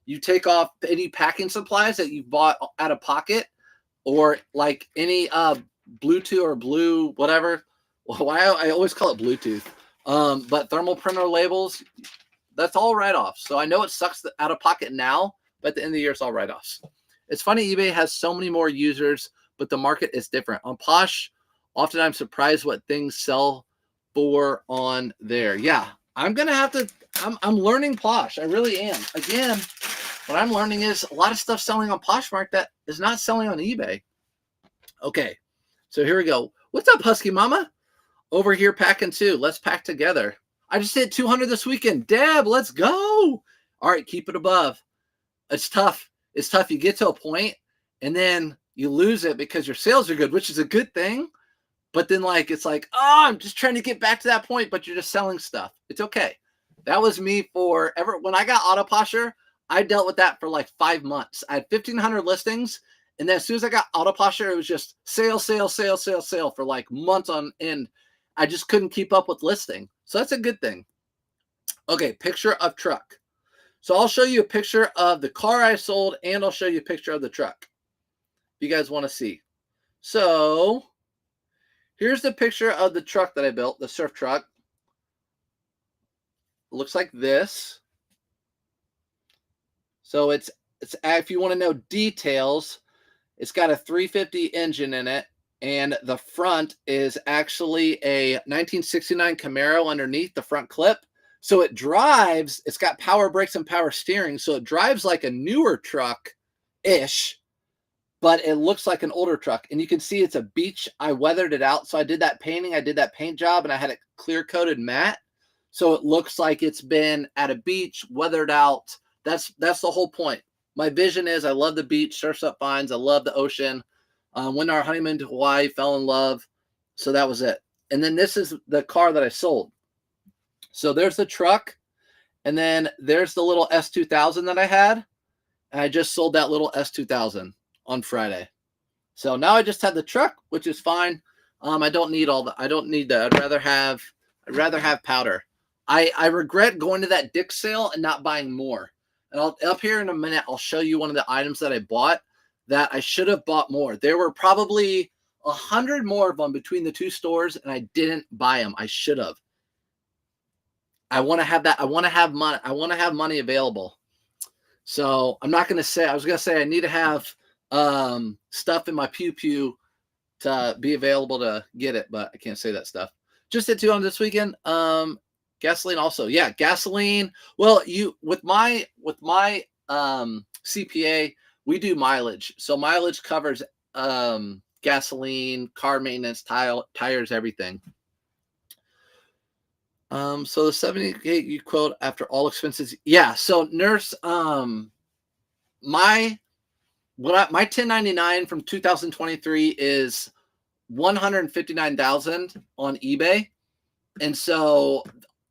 You take off any packing supplies that you've bought out of pocket, or like any Bluetooth or blue, whatever. Well, I always call it Bluetooth. But thermal printer labels, that's all write-offs. So I know it sucks out of pocket now, but at the end of the year, it's all write-offs. It's funny, eBay has so many more users, but the market is different. On Posh, often I'm surprised what things sell for on there. Yeah, I'm going to have to, I'm learning Posh. I really am. Again, what I'm learning is a lot of stuff selling on Poshmark that is not selling on eBay. Okay, so here we go. What's up, Husky Mama? Over here packing too. Let's pack together. I just hit 200 this weekend. Deb, let's go. All right, keep it above. It's tough. It's tough. You get to a point and then you lose it because your sales are good, which is a good thing. But then it's like, oh, I'm just trying to get back to that point, but you're just selling stuff. It's okay. That was me when I got autoposher, I dealt with that for like 5 months. I had 1,500 listings. And then as soon as I got autoposher, it was just sale for like months on end. I just couldn't keep up with listing. So that's a good thing. Okay, picture of truck. So I'll show you a picture of the car I sold, and I'll show you a picture of the truck if you guys want to see. So here's the picture of the truck that I built, the surf truck. It looks like this. So it's if you want to know details, it's got a 350 engine in it, and the front is actually a 1969 Camaro underneath the front clip. So it drives, it's got power brakes and power steering, so it drives like a newer truck-ish, but it looks like an older truck. And you can see it's a beach. I weathered it out. So I did that painting, I did that paint job, and I had it clear-coated matte. So it looks like it's been at a beach, weathered out. That's the whole point. My vision is I love the beach, surfs up fines. I love the ocean. Went on our honeymoon to Hawaii, fell in love. So that was it. And then this is the car that I sold. So there's the truck. And then there's the little S2000 that I had. And I just sold that little S2000 on Friday. So now I just have the truck, which is fine. I don't need I don't need that. I'd rather have powder. I regret going to that Dick's sale and not buying more. And up here in a minute, I'll show you one of the items that I bought that I should have bought more. There were probably 100 more of them between the two stores, and I didn't buy them. I should have. I want to have that. I want to have money. I want to have money available. So I'm not going to say, I was going to say I need to have stuff in my pew to be available to get it, but I can't say that stuff. Just hit 2 on this weekend. Gasoline also. Yeah, gasoline. Well, with my CPA, we do mileage. So mileage covers gasoline, car maintenance, tires, everything. So the 78 you quote after all expenses. Yeah. So nurse, my 1099 from 2023 is 159,000 on eBay. And so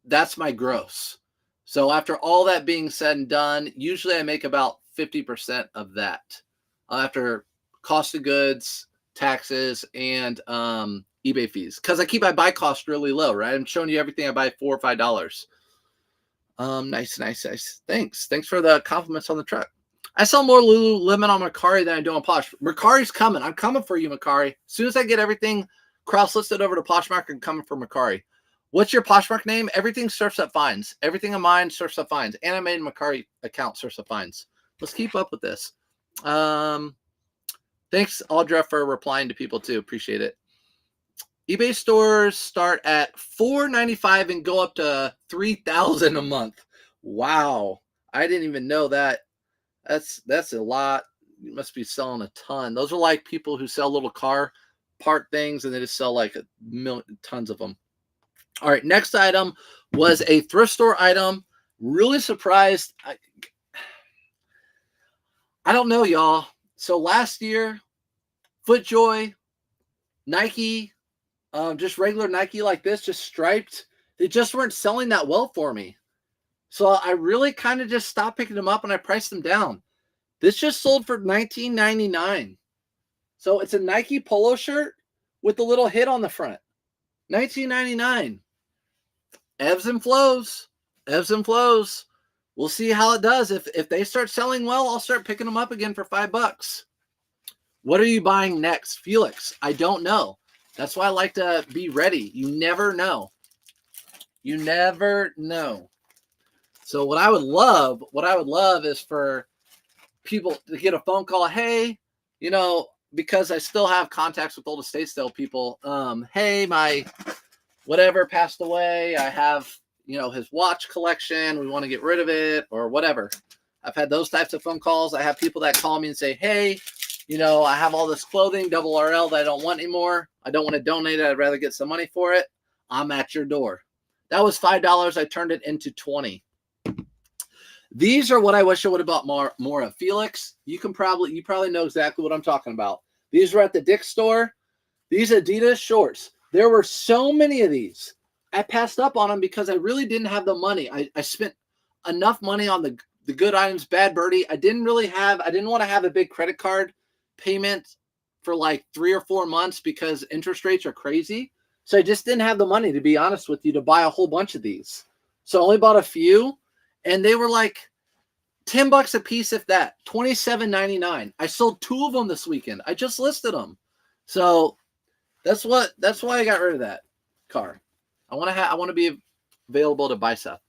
that's my gross. So after all that being said and done, usually I make about 50% of that after cost of goods, taxes, and eBay fees. Because I keep my buy cost really low, right? I'm showing you everything I buy $4 or $5. Nice. Thanks for the compliments on the truck. I sell more Lululemon on Mercari than I do on Posh. Mercari's coming. I'm coming for you, Mercari. As soon as I get everything cross-listed over to Poshmark, I'm coming for Mercari. What's your Poshmark name? Everything Surfs Up Finds. Everything of mine, Surfs Up Finds. And I made a Mercari account, Surfs Up Finds. Let's keep up with this. Thanks, Audra, for replying to people too. Appreciate it. eBay stores start at $4.95 and go up to $3,000 a month. Wow, I didn't even know that. That's a lot. You must be selling a ton. Those are like people who sell little car part things, and they just sell like tons of them. All right, next item was a thrift store item. Really surprised. I don't know, y'all. So last year, FootJoy, Nike, just regular Nike like this, just striped, they just weren't selling that well for me. So I really kind of just stopped picking them up and I priced them down. This just sold for $19.99. So it's a Nike polo shirt with a little hit on the front. $19.99. Ebbs and flows. We'll see how it does. If they start selling well, I'll start picking them up again for $5. What are you buying next? Felix, I don't know. That's why I like to be ready. You never know. So what I would love is for people to get a phone call. Hey, because I still have contacts with old estate sale people. Hey, my whatever passed away. I have, his watch collection. We want to get rid of it or whatever. I've had those types of phone calls. I have people that call me and say, hey, I have all this clothing, double RL, that I don't want anymore. I don't want to donate it. I'd rather get some money for it. I'm at your door. That was $5. I turned it into $20. These are what I wish I would have bought more of. Felix, you probably know exactly what I'm talking about. These were at the Dick's store. These Adidas shorts. There were so many of these. I passed up on them because I really didn't have the money. I spent enough money on the good items, Bad Birdie. I didn't want to have a big credit card payment for like 3 or 4 months because interest rates are crazy. So I just didn't have the money, to be honest with you, to buy a whole bunch of these. So I only bought a few, and they were like $10 a piece, if that. $27.99. I sold 2 of them this weekend. I just listed them. So that's why I got rid of that car. I want to be available to buy stuff.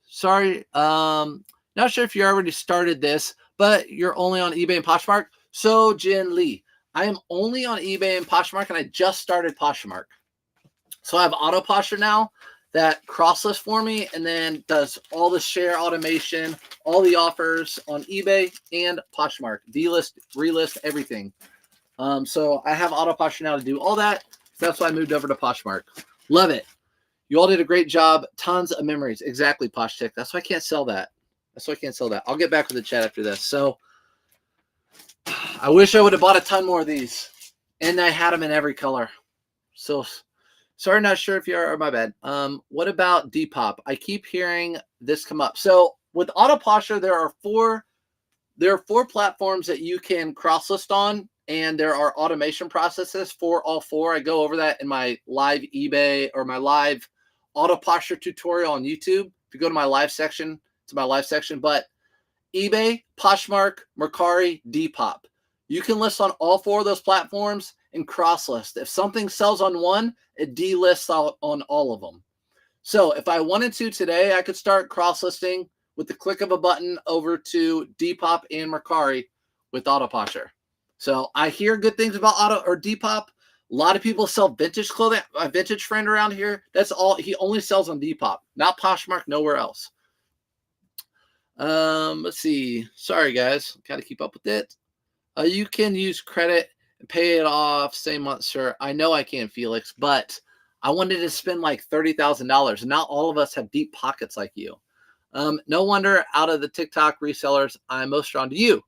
Sorry, not sure if you already started this, but you're only on eBay and Poshmark. So Jin Lee, I am only on eBay and Poshmark, and I just started Poshmark. So I have autoposher now that cross-lists for me and then does all the share automation, all the offers on eBay and Poshmark, delist, relist, everything. So I have autoposher now to do all that. That's why I moved over to Poshmark. Love it. You all did a great job. Tons of memories. Exactly, Posh Tick. That's why I can't sell that. I'll get back with the chat after this. So I wish I would have bought a ton more of these. And I had them in every color. So sorry, not sure if you are, my bad. What about Depop? I keep hearing this come up. So with autoposher, there are four platforms that you can cross-list on, and there are automation processes for all 4. I go over that in my live eBay or my live autoposher tutorial on YouTube. If you go to my live section, it's my live section. But eBay, Poshmark, Mercari, Depop. You can list on all 4 of those platforms and cross-list. If something sells on one, it delists on all of them. So if I wanted to today, I could start cross-listing with the click of a button over to Depop and Mercari with autoposher. So I hear good things about Depop, A lot of people sell vintage clothing. A vintage friend around here, that's all. He only sells on Depop, not Poshmark, nowhere else. Let's see. Sorry, guys. Got to keep up with it. You can use credit and pay it off same month, sir. I know I can, Felix, but I wanted to spend like $30,000. Not all of us have deep pockets like you. No wonder out of the TikTok resellers, I'm most drawn to you.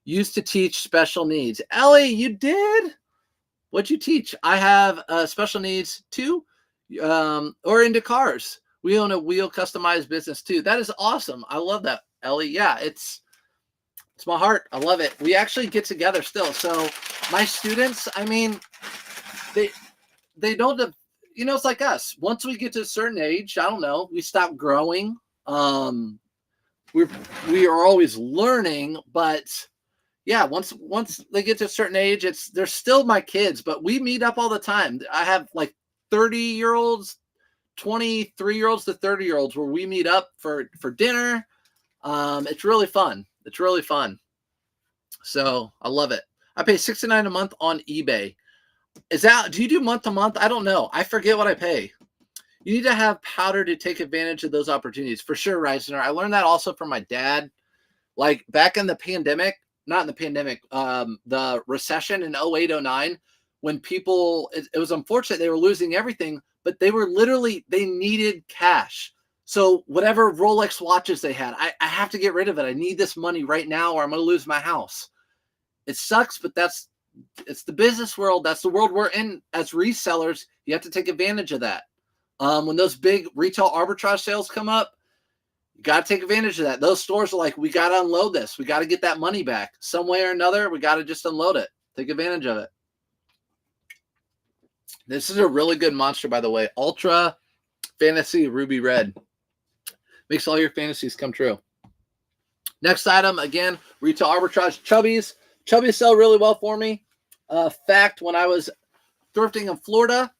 Used to teach special needs. Ellie, you did? What'd you teach? I have special needs too, or into cars. We own a wheel customized business too. That is awesome. I love that, Ellie. Yeah, it's my heart. I love it. We actually get together still. So my students, I mean, they don't, you know, it's like us. Once we get to a certain age, I don't know, we stop growing. We are always learning, but yeah, once they get to a certain age, they're still my kids, but we meet up all the time. I have like 30-year-olds, 23-year-olds to 30-year-olds where we meet up for dinner. It's really fun. It's really fun. So I love it. I pay $69 a month on eBay. Do you do month to month? I don't know. I forget what I pay. You need to have powder to take advantage of those opportunities. For sure, Reisner. I learned that also from my dad. Like back in the pandemic, not in the pandemic, the recession in 08, 09, when people, it was unfortunate they were losing everything, but they needed cash. So whatever Rolex watches they had, I have to get rid of it. I need this money right now or I'm going to lose my house. It sucks, but it's the business world. That's the world we're in as resellers. You have to take advantage of that. When those big retail arbitrage sales come up, you got to take advantage of that. Those stores are like, we got to unload this. We got to get that money back some way or another. We got to just unload it. Take advantage of it. This is a really good monster, by the way. Ultra Fantasy Ruby Red. Makes all your fantasies come true. Next item, again, retail arbitrage. Chubbies. Chubbies sell really well for me. Fact, when I was thrifting in Florida,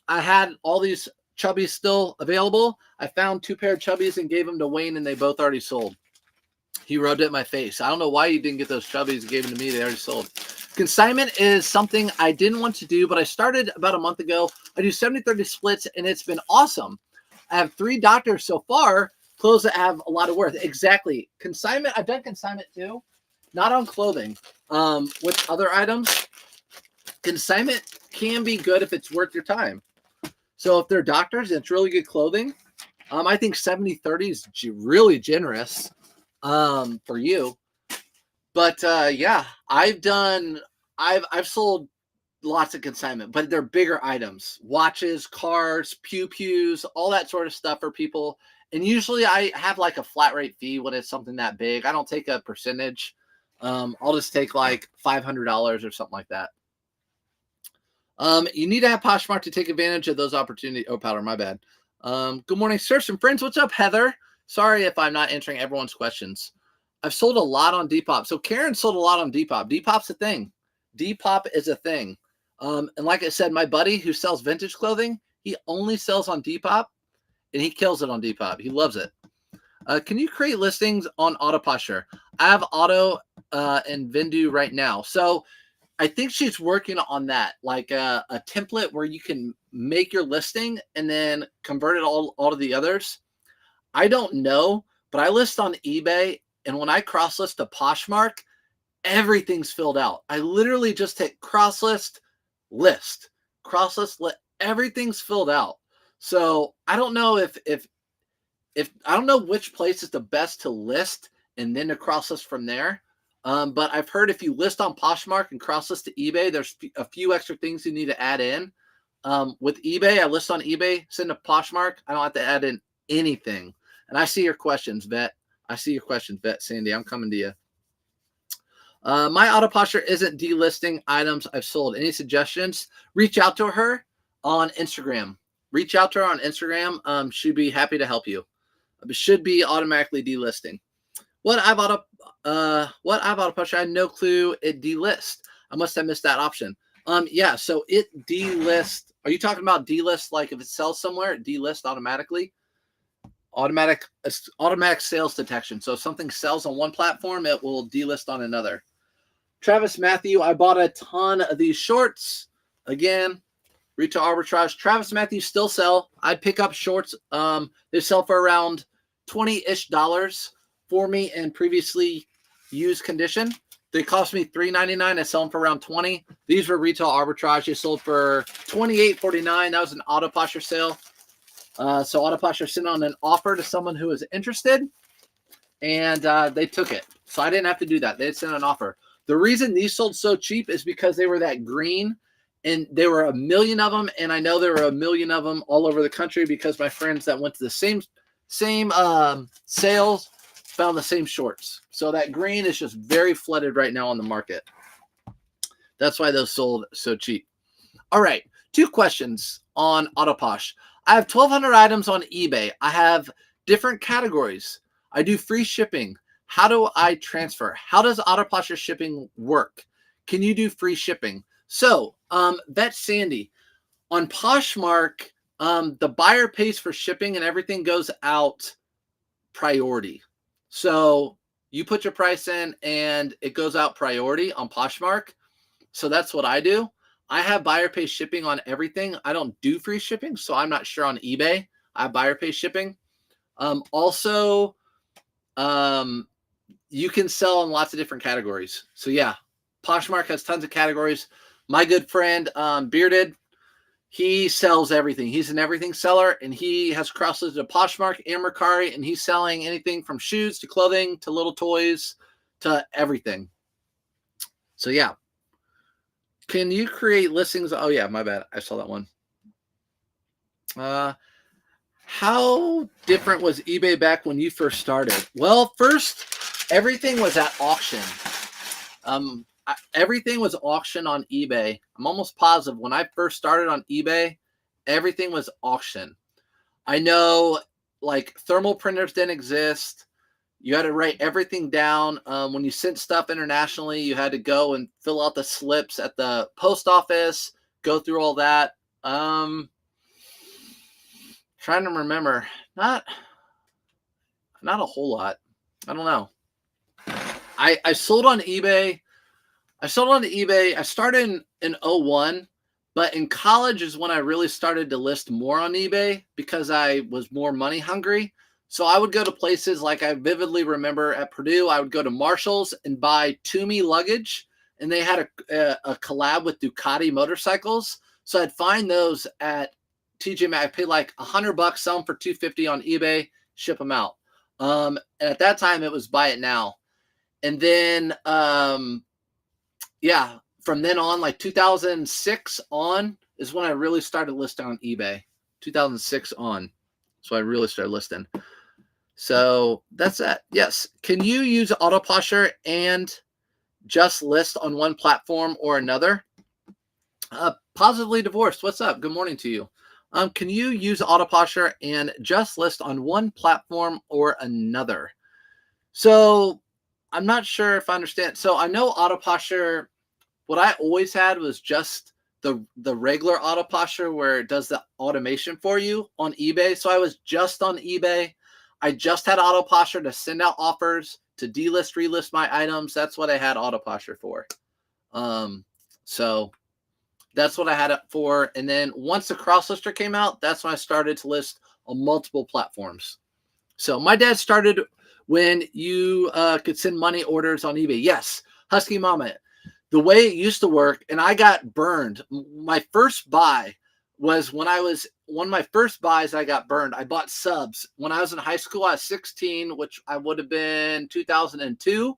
I had all these Chubbies still available. I found 2 pair of Chubbies and gave them to Wayne, and they both already sold. He rubbed it in my face. I don't know why you didn't get those Chubbies and gave them to me. They already sold. Consignment is something I didn't want to do, but I started about a month ago. I do 70-30 splits, and it's been awesome. I have 3 doctors so far, clothes that have a lot of worth. Exactly. Consignment, I've done consignment too. Not on clothing. With other items, consignment can be good if it's worth your time. So if they're doctors and it's really good clothing, I think 70-30 is really generous for you. But yeah, I've sold lots of consignment, but they're bigger items, watches, cars, pews, all that sort of stuff for people. And usually I have like a flat rate fee when it's something that big. I don't take a percentage. I'll just take like $500 or something like that. You need to have Poshmark to take advantage of those opportunities. Oh, powder, my bad. Good morning, sirs and friends. What's up, Heather? Sorry if I'm not answering everyone's questions. I've sold a lot on Depop. So Karen sold a lot on Depop. Depop's a thing. Depop is a thing. And like I said, my buddy who sells vintage clothing, he only sells on Depop, and he kills it on Depop. He loves it. Can you create listings on autoposher? I have Auto and Vendu right now. So I think she's working on that, like a template where you can make your listing and then convert it all to the others. I don't know, but I list on eBay, and when I cross list to Poshmark, everything's filled out. I literally just hit cross list, everything's filled out. So I don't know if I don't know which place is the best to list and then to cross list from there. But I've heard if you list on Poshmark and cross list to eBay, there's a few extra things you need to add in. With eBay, I list on eBay, send to Poshmark. I don't have to add in anything. And I see your questions, Vet. I see your questions, Vet. Sandy, I'm coming to you. My autoposher isn't delisting items I've sold. Any suggestions? Reach out to her on Instagram. Reach out to her on Instagram. She'd be happy to help you. It should be automatically delisting. What I've autoposher, I had no clue it delist. I must have missed that option. Yeah, so it delist. Are you talking about delist like if it sells somewhere, it delist automatically? Automatic sales detection. So if something sells on one platform, it will delist on another. Travis Matthew, I bought a ton of these shorts. Again, Retail arbitrage. Travis Matthews still sell. I'd pick up shorts. They sell for around $20-ish for me in previously used condition. They cost me $3.99. I sell them for around $20. These were retail arbitrage. They sold for $28.49. That was an autoposher sale. So autoposher sent on an offer to someone who was interested, and they took it. So I didn't have to do that. They sent an offer. The reason these sold so cheap is because they were that green, and there were a million of them, and I know there were a million of them all over the country because my friends that went to the same sales found the same shorts. So that green is just very flooded right now on the market. That's why those sold so cheap. All right, 2 questions on Autoposh. I have 1,200 items on eBay. I have different categories. I do free shipping. How do I transfer? How does Autoposher shipping work? Can you do free shipping? So, Bet Sandy, on Poshmark, the buyer pays for shipping and everything goes out priority. So you put your price in and it goes out priority on Poshmark. So that's what I do. I have buyer pay shipping on everything. I don't do free shipping, so I'm not sure on eBay. I have buyer pay shipping. Also, you can sell in lots of different categories. So yeah, Poshmark has tons of categories. My good friend Bearded, he sells everything. He's an everything seller, and he has cross-listed to Poshmark and Mercari, and he's selling anything from shoes to clothing to little toys to everything. So yeah. Can you create listings? Oh yeah, my bad. I saw that one. How different was eBay back when you first started? Well, first, everything was at auction. Everything was auction on eBay. I'm almost positive when I first started on eBay, everything was auction. I know like thermal printers didn't exist. You had to write everything down. When you sent stuff internationally, you had to go and fill out the slips at the post office, go through all that. Trying to remember. Not a whole lot. I don't know. I sold on eBay. I started in 01, but in college is when I really started to list more on eBay because I was more money hungry. So I would go to places like I vividly remember at Purdue, I would go to Marshall's and buy Toomey luggage, and they had a collab with Ducati motorcycles. So I'd find those at TJ Maxx. I paid like $100, sell them for $250 on eBay, ship them out. And at that time, it was buy it now. And then, yeah, from then on, like 2006 on is when I really started listing on eBay. 2006 on. So I really started listing. So that's that. Yes. Can you use Autoposher and just list on one platform or another? Positively Divorced. What's up? Good morning to you. Can you use Autoposher and just list on one platform or another? So I'm not sure if I understand. So I know Autoposher, what I always had was just the regular Autoposher where it does the automation for you on eBay. So I was just on eBay. I just had Autoposher to send out offers, to delist, relist my items. That's what I had Autoposher for. So that's what I had it for. And then once the cross-lister came out, that's when I started to list on multiple platforms. So my dad started when you could send money orders on eBay. Yes, Husky Mama. The way it used to work, and I got burned. My first buy was one of my first buys I got burned. I bought subs. When I was in high school, I was 16, which I would have been 2002.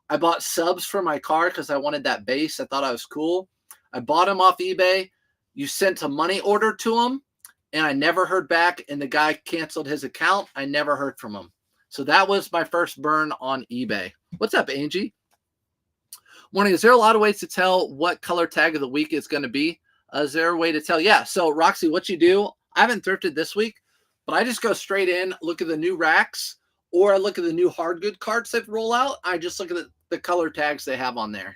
I bought subs for my car because I wanted that bass. I thought I was cool. I bought them off eBay. You sent a money order to them, and I never heard back, and the guy canceled his account. I never heard from him. So that was my first burn on eBay. What's up, Angie? Morning. Is there a lot of ways to tell what color tag of the week is going to be? Is there a way to tell? Yeah. So Roxy, what you do, I haven't thrifted this week, but I just go straight in, look at the new racks, or I look at the new hard good carts that roll out. I just look at the color tags they have on there.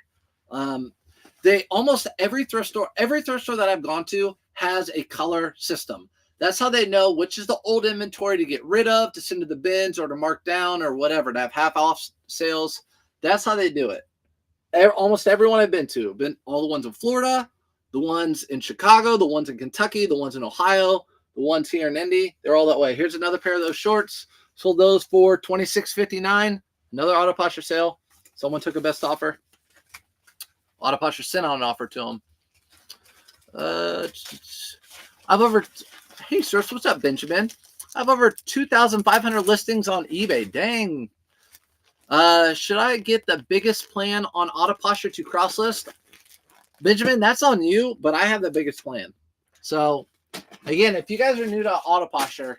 They almost every thrift store that I've gone to has a color system. That's how they know which is the old inventory to get rid of, to send to the bins, or to mark down, or whatever, to have half off sales. That's how they do it. Almost everyone I've been to, all the ones in Florida, the ones in Chicago, the ones in Kentucky, the ones in Ohio, the ones here in Indy, they're all that way. Here's another pair of those shorts. Sold those for $26.59. Another autoposher sale. Someone took a best offer. Autoposher sent out an offer to them. I've over, hey, Source, what's up, Benjamin? I have over 2,500 listings on eBay. Dang. Should I get the biggest plan on autoposher to cross list? Benjamin, that's on you, but I have the biggest plan. So, again, if you guys are new to autoposher,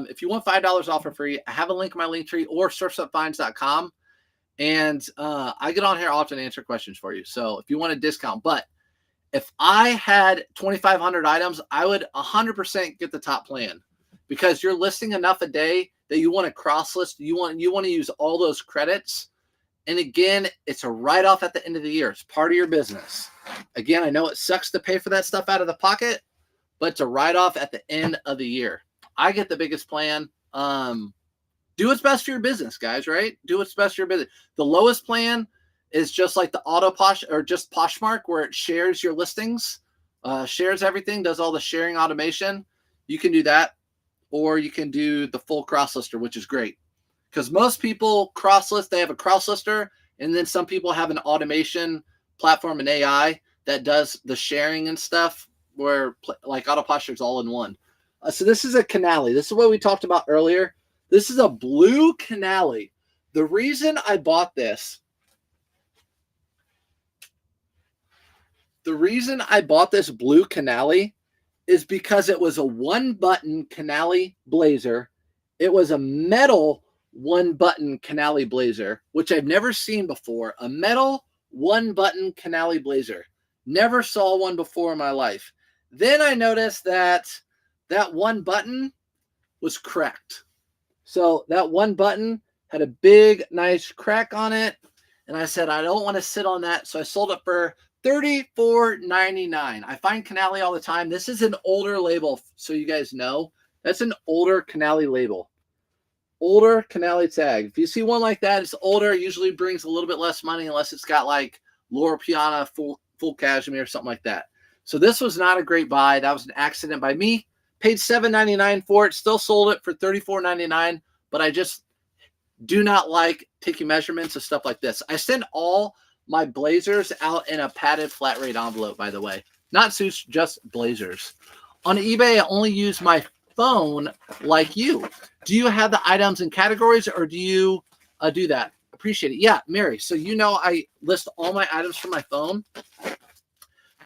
if you want $5 off for free, I have a link in my link tree or sourceupfinds.com. And I get on here often to answer questions for you. So if you want a discount, but if I had 2,500 items, I would 100% get the top plan because you're listing enough a day that you want to cross list. You want to use all those credits. And again, it's a write-off at the end of the year. It's part of your business. Again, I know it sucks to pay for that stuff out of the pocket, but it's a write-off at the end of the year. I get the biggest plan. Do what's best for your business, guys, right? Do what's best for your business. The lowest plan is just like the AutoPosh or just Poshmark where it shares your listings, shares everything, does all the sharing automation. You can do that, or you can do the full cross lister, which is great. Because most people cross list, they have a cross lister, and then some people have an automation platform, an AI that does the sharing and stuff where like autoposher is all in one. So this is a Canali. This is what we talked about earlier. This is a blue Canali. The reason I bought this, blue Canali is because it was a one-button Canali blazer. It was a metal one-button Canali blazer, which I've never seen before. A metal one-button Canali blazer. Never saw one before in my life. Then I noticed that that one button was cracked. So that one button had a big, nice crack on it. And I said, I don't want to sit on that. So I sold it for $34.99. I find Canali all the time. This is an older label, so you guys know. That's an older Canali label. Older Canali tag. If you see one like that, it's older. It usually brings a little bit less money unless it's got like Laura Piana full cashmere or something like that. So this was not a great buy. That was an accident by me. Paid $7.99 for it. Still sold it for $34.99. But I just do not like taking measurements of stuff like this. I send all my blazers out in a padded flat rate envelope, by the way. Not suits, just blazers. On eBay, I only use my phone like you. Do you have the items in categories, or do you do that? Appreciate it. Yeah, Mary. So you know I list all my items from my phone.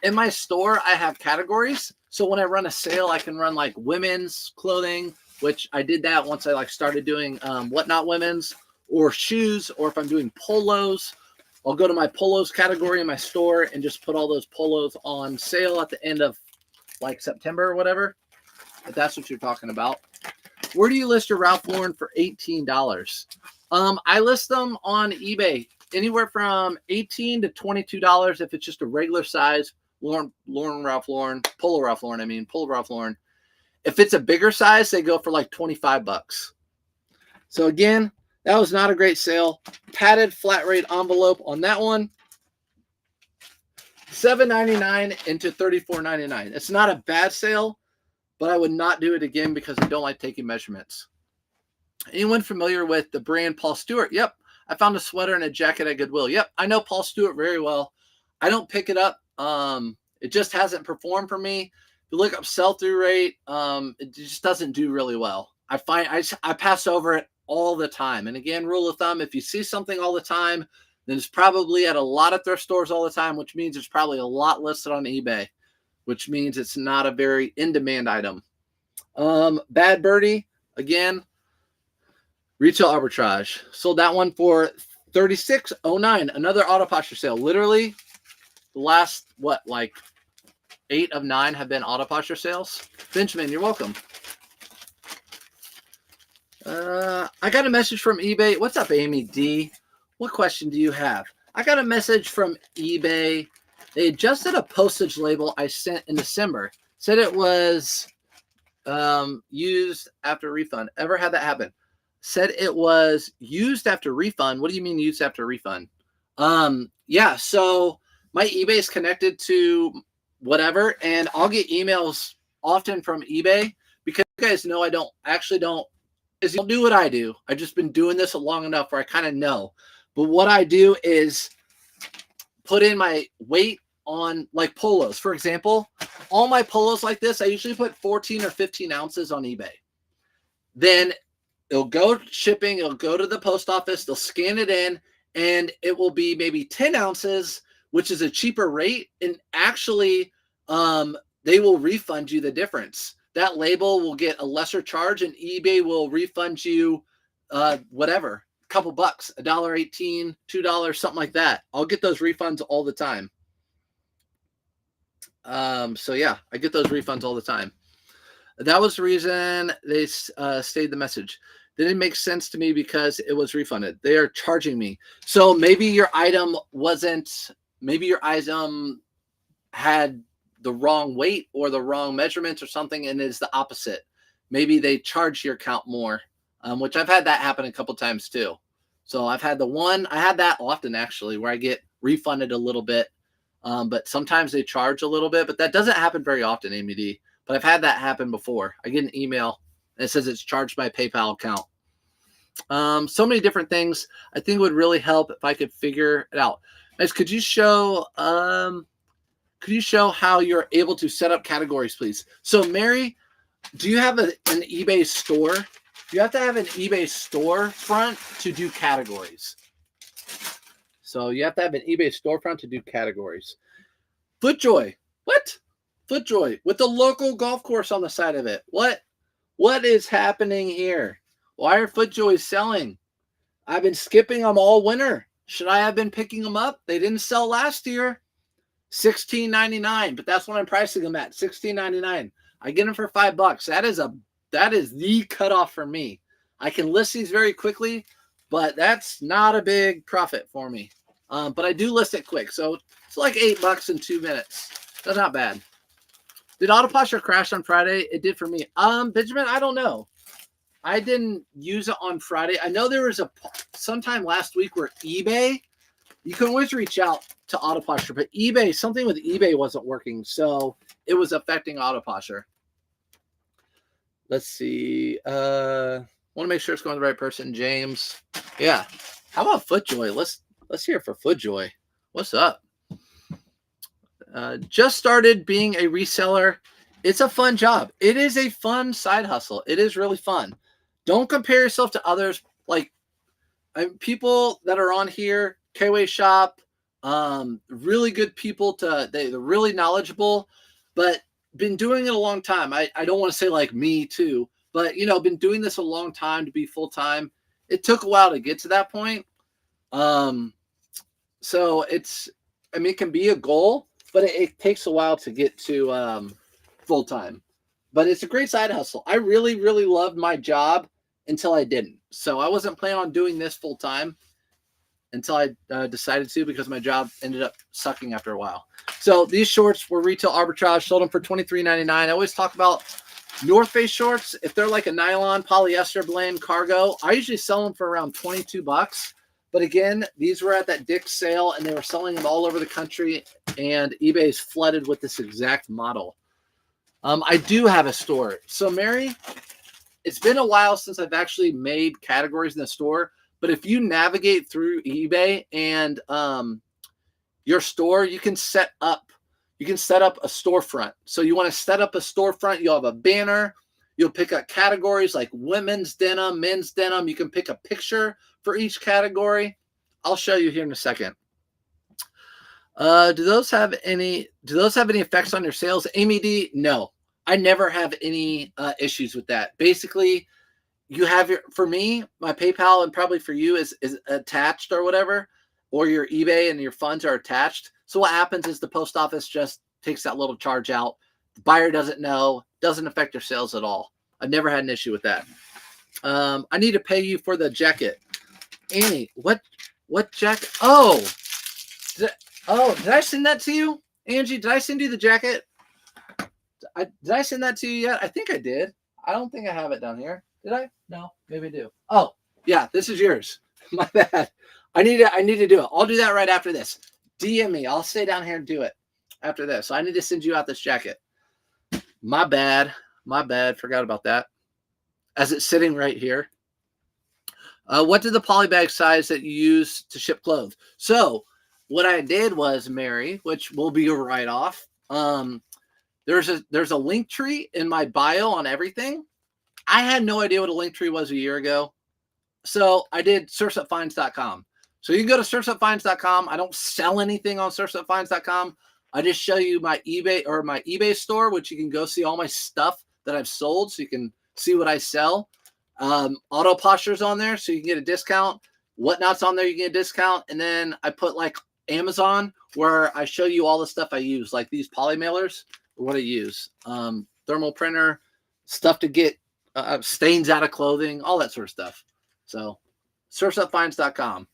In my store, I have categories. So when I run a sale, I can run like women's clothing, which I did that once I like started doing whatnot women's, or shoes, or if I'm doing polos, I'll go to my polos category in my store and just put all those polos on sale at the end of like September or whatever, if that's what you're talking about. Where do you list your Ralph Lauren for $18? I list them on eBay anywhere from $18 to $22 if it's just a regular size Polo Ralph Lauren. If it's a bigger size, they go for like $25. So again, that was not a great sale. Padded flat rate envelope on that one. $7.99 into $34.99. It's not a bad sale, but I would not do it again because I don't like taking measurements. Anyone familiar with the brand Paul Stewart? Yep. I found a sweater and a jacket at Goodwill. Yep. I know Paul Stewart very well. I don't pick it up. It just hasn't performed for me. If you look up sell-through rate, it just doesn't do really well. I find I pass over it all the time. And again, rule of thumb, if you see something all the time, then it's probably at a lot of thrift stores all the time, which means there's probably a lot listed on eBay, which means it's not a very in-demand item. Bad Birdie, again, retail arbitrage. Sold that one for $36.09. Another autoposher sale. Literally, the last, like 8 of 9 have been autoposher sales. Benjamin, you're welcome. I got a message from eBay. What's up, Amy D? What question do you have? I got a message from eBay. They adjusted a postage label I sent in December. Said it was used after refund. Ever had that happen? Said it was used after refund. What do you mean used after refund? Yeah, so my eBay is connected to whatever. And I'll get emails often from eBay because you guys know I don't do what I do. I've just been doing this long enough where I kind of know. But what I do is put in my weight on like polos. For example, all my polos like this, I usually put 14 or 15 ounces on eBay. Then it'll go shipping, it'll go to the post office, they'll scan it in, and it will be maybe 10 ounces, which is a cheaper rate. And actually, they will refund you the difference. That label will get a lesser charge, and eBay will refund you whatever, a couple bucks, $1.18, $2, something like that. I'll get those refunds all the time. So yeah, I get those refunds all the time. That was the reason they stayed the message. They didn't make sense to me because it was refunded. They are charging me. So maybe your item had the wrong weight or the wrong measurements or something, and it's the opposite. Maybe they charge your account more, which I've had that happen a couple times too. So I had that often actually, where I get refunded a little bit, but sometimes they charge a little bit, but that doesn't happen very often, Amy D. But I've had that happen before. I get an email and it says it's charged my PayPal account. So many different things. I think it would really help if I could figure it out. Guys, could you show how you're able to set up categories, please? So Mary, do you have an eBay store? You have to have an eBay storefront to do categories. So you have to have an eBay storefront to do categories. FootJoy. What? FootJoy with the local golf course on the side of it. What is happening here? Why are FootJoys selling? I've been skipping them all winter. Should I have been picking them up? They didn't sell last year. $16.99, but that's what I'm pricing them at. $16.99. I get them for $5. That is the cutoff for me. I can list these very quickly, but that's not a big profit for me. But I do list it quick, so it's like $8 in 2 minutes. That's not bad. Did autoposher crash on Friday? It did for me. Benjamin, I don't know. I didn't use it on Friday. I know there was sometime last week where eBay, you can always reach out to autoposher, but eBay, something with eBay wasn't working, so it was affecting autoposher. Let's see. Want to make sure it's going to the right person, James. Yeah. How about FootJoy? Let's hear it for FootJoy. What's up? Just started being a reseller. It's a fun job. It is a fun side hustle. It is really fun. Don't compare yourself to others. Like people that are on here, K-Way Shop, really good people. They're really knowledgeable, but been doing it a long time. I don't want to say like me too, but been doing this a long time to be full time. It took a while to get to that point. So it can be a goal, but it takes a while to get to full time. But it's a great side hustle. I really, really loved my job until I didn't. So I wasn't planning on doing this full time until I decided to, because my job ended up sucking after a while. So these shorts were retail arbitrage, sold them for $23.99. I always talk about North Face shorts. If they're like a nylon, polyester blend, cargo, I usually sell them for around $22. But again, these were at that Dick's sale, and they were selling them all over the country, and eBay is flooded with this exact model. I do have a store. So Mary, it's been a while since I've actually made categories in the store, but if you navigate through eBay and your store, you can set up a storefront. So you want to set up a storefront, you'll have a banner, you'll pick up categories like women's denim, men's denim. You can pick a picture for each category. I'll show you here in a second. Do those have any effects on your sales? Amy D, no. I never have any issues with that. Basically, you have for me, my PayPal, and probably for you is attached or whatever, or your eBay and your funds are attached. So what happens is the post office just takes that little charge out. The buyer doesn't know, doesn't affect your sales at all. I've never had an issue with that. I need to pay you for the jacket. Annie, what jacket? Oh, did I send that to you? Angie, did I send you the jacket? Did I send that to you yet? I think I did. I don't think I have it down here. Did I? No, maybe I do. Oh, yeah, this is yours. My bad. I need to do it. I'll do that right after this. DM me. I'll stay down here and do it. after this. So I need to send you out this jacket. My bad. My bad. Forgot about that. As it's sitting right here. What did the polybag size that you use to ship clothes? So what I did was, Mary, which will be a write-off. There's a link tree in my bio on everything. I had no idea what a link tree was a year ago. So I did surfsupfinds.com. So you can go to surfsupfinds.com. I don't sell anything on surfsupfinds.com. I just show you my eBay store, which you can go see all my stuff that I've sold, so you can see what I sell. Autoposher's on there, so you can get a discount. Whatnot's on there, you can get a discount. And then I put like Amazon, where I show you all the stuff I use, like these poly mailers, what I use, thermal printer, stuff to get stains out of clothing, all that sort of stuff. So surfsupfinds.com.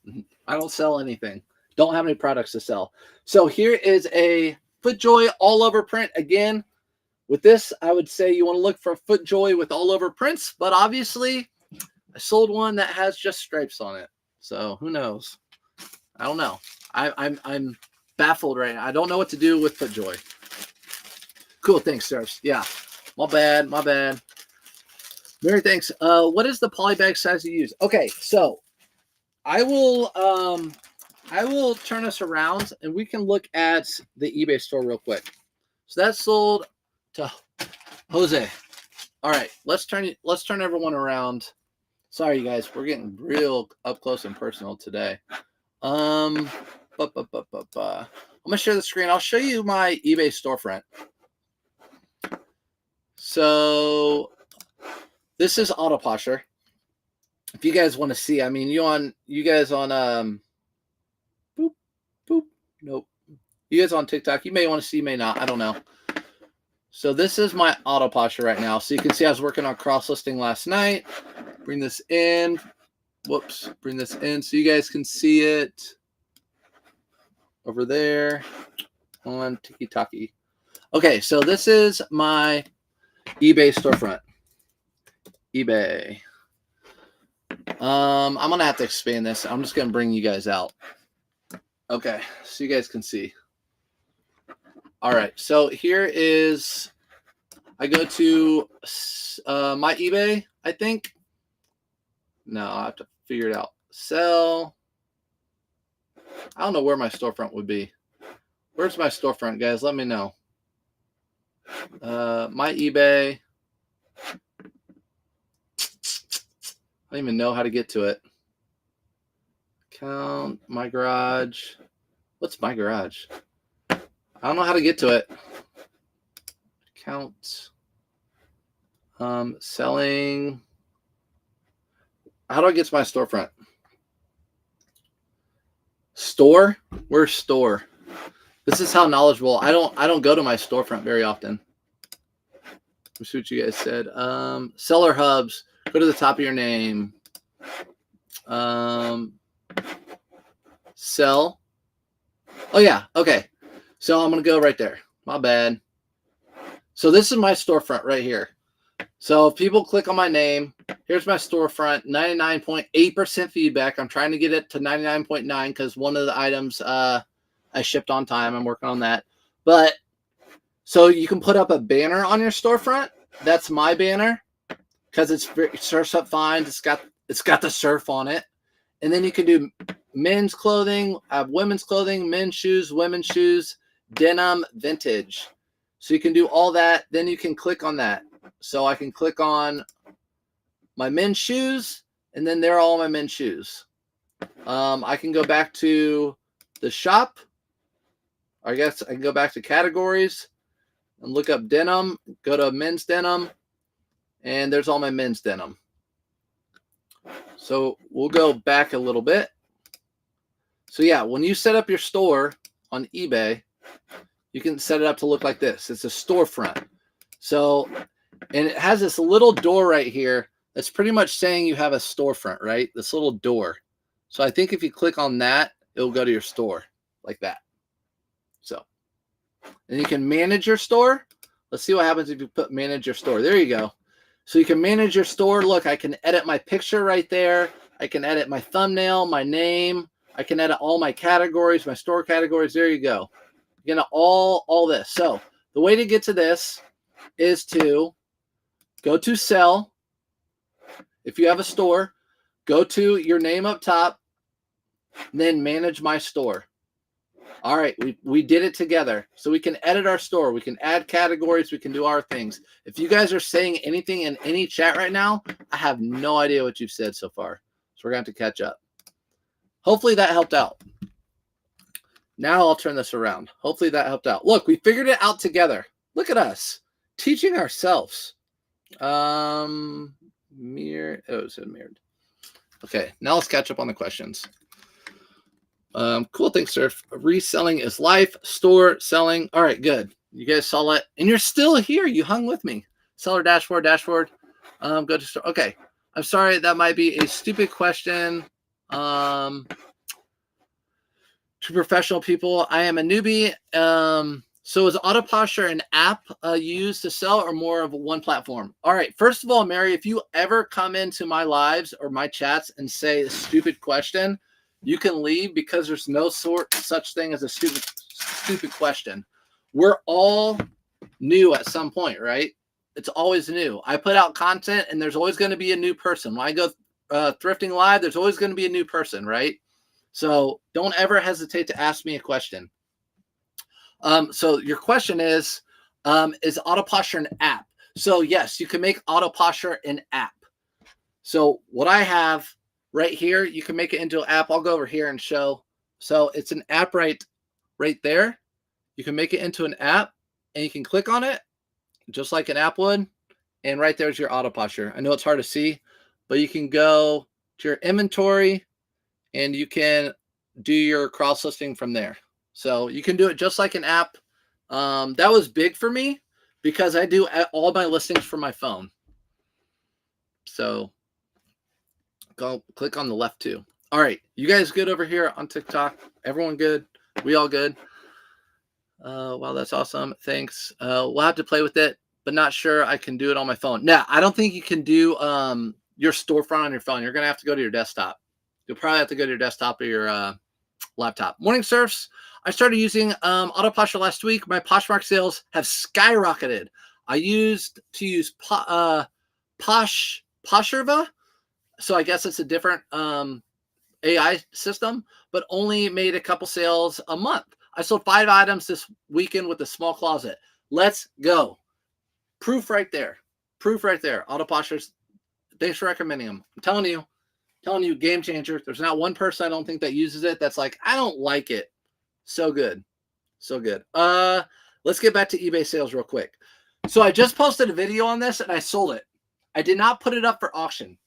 I don't sell anything. Don't have any products to sell. So here is a FootJoy all over print. Again, with this, I would say you want to look for FootJoy with all over prints, but obviously I sold one that has just stripes on it. So who knows? I don't know. I'm baffled right now. I don't know what to do with FootJoy. Cool, thanks, Surfs. Yeah, my bad. Mary, thanks. What is the polybag size you use? Okay, so I will turn us around and we can look at the eBay store real quick. So that's sold to Jose. All right, let's turn everyone around. Sorry, you guys, we're getting real up close and personal today. I'm gonna share the screen. I'll show you my eBay storefront. So this is autoposher. If you guys want to see, I mean, you guys on nope. You guys on TikTok, you may want to see, may not. I don't know. So this is my autoposher right now. So you can see I was working on cross listing last night. Bring this in. Whoops. Bring this in so you guys can see it over there on Tiki-Taki. Okay, so this is my eBay storefront. eBay. I'm gonna have to expand this. I'm just gonna bring you guys out. Okay, so you guys can see. All right, so here is, I go to my eBay, I think. No, I have to figure it out. Sell. I don't know where my storefront would be. Where's my storefront, guys? Let me know. My eBay. I don't even know how to get to it. Account, my garage. What's my garage? I don't know how to get to it. Account. Selling. How do I get to my storefront? Store? Where's store? This is how knowledgeable. I don't go to my storefront very often. Let's see what you guys said. Seller hubs. Go to the top of your name. Sell. Oh yeah. Okay. So I'm going to go right there. My bad. So this is my storefront right here. So if people click on my name, here's my storefront, 99.8% feedback. I'm trying to get it to 99.9 because one of the items I shipped on time. I'm working on that. But so you can put up a banner on your storefront. That's my banner because it's Surf's Up Finds. It's got the surf on it. And then you can do men's clothing, women's clothing, men's shoes, women's shoes, denim, vintage. So you can do all that. Then you can click on that. So I can click on my men's shoes, and then there are all my men's shoes. I can go back to the shop. I guess I can go back to categories and look up denim, go to men's denim, and there's all my men's denim. So we'll go back a little bit. So yeah, when you set up your store on eBay, you can set it up to look like this. It's a storefront. So, and it has this little door right here that's pretty much saying you have a storefront, right? This little door. So I think if you click on that, it'll go to your store like that. So, and you can manage your store. Let's see what happens if you put manage your store. There you go. So you can manage your store. Look, I can edit my picture right there. I can edit my thumbnail, my name. I can edit all my categories, my store categories. There you go. You're gonna all this. So the way to get to this is to go to sell. If you have a store, go to your name up top, and then manage my store. All right, we did it together. So we can edit our store. We can add categories. We can do our things. If you guys are saying anything in any chat right now, I have no idea what you've said so far. So we're going to have to catch up. Hopefully that helped out. Now I'll turn this around. Hopefully that helped out. Look, we figured it out together. Look at us teaching ourselves. Mirrored. Oh, it said mirrored. Okay, now let's catch up on the questions. Cool, thanks, sir. Reselling is life. Store selling. All right, good. You guys saw it, and you're still here. You hung with me. Seller dashboard. Go to store. Okay, I'm sorry. That might be a stupid question. To professional people, I am a newbie. So is autoposher an app used to sell or more of one platform? All right. First of all, Mary, if you ever come into my lives or my chats and say a stupid question, you can leave because there's no such thing as a stupid question. We're all new at some point, right? It's always new. I put out content and there's always going to be a new person. When I go thrifting live, there's always going to be a new person, right? So don't ever hesitate to ask me a question. So your question is autoposher an app? So yes, you can make autoposher an app. So what I have right here, you can make it into an app. I'll go over here and show. So it's an app right there. You can make it into an app and you can click on it just like an app would. And right there's your autoposher. I know it's hard to see, but you can go to your inventory and you can do your cross listing from there. So you can do it just like an app. That was big for me because I do all my listings from my phone. So go click on the left too. All right. You guys good over here on TikTok? Everyone good? We all good? Wow, that's awesome. Thanks. We'll have to play with it, but not sure I can do it on my phone. Now, I don't think you can do your storefront on your phone. You're going to have to go to your desktop. You'll probably have to go to your desktop or your laptop. Morning, Surfs. I started using autoposher last week. My Poshmark sales have skyrocketed. I used to use Posherva. So I guess it's a different AI system, but only made a couple sales a month. I sold 5 items this weekend with a small closet. Let's go. Proof right there. Proof right there. Autoposhers. Thanks for recommending them. I'm telling you, game changer. There's not one person I don't think that uses it that's like, I don't like it. So good. So good. Let's get back to eBay sales real quick. So I just posted a video on this and I sold it. I did not put it up for auction.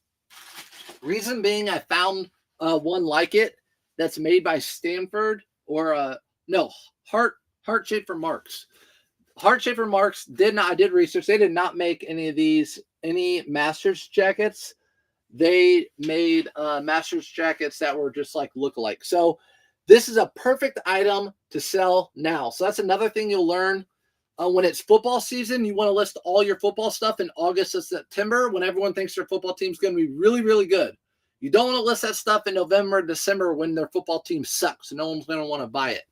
Reason being, I found one like it that's made by Stanford or Heart Shaper Marks. Heart Shaper Marks I did research. They did not make any Masters jackets. They made Masters jackets that were just like look-alike. So this is a perfect item to sell now. So that's another thing you'll learn. When it's football season, you want to list all your football stuff in August and September when everyone thinks their football team's going to be really, really good. You don't want to list that stuff in November, December when their football team sucks. So no one's going to want to buy it.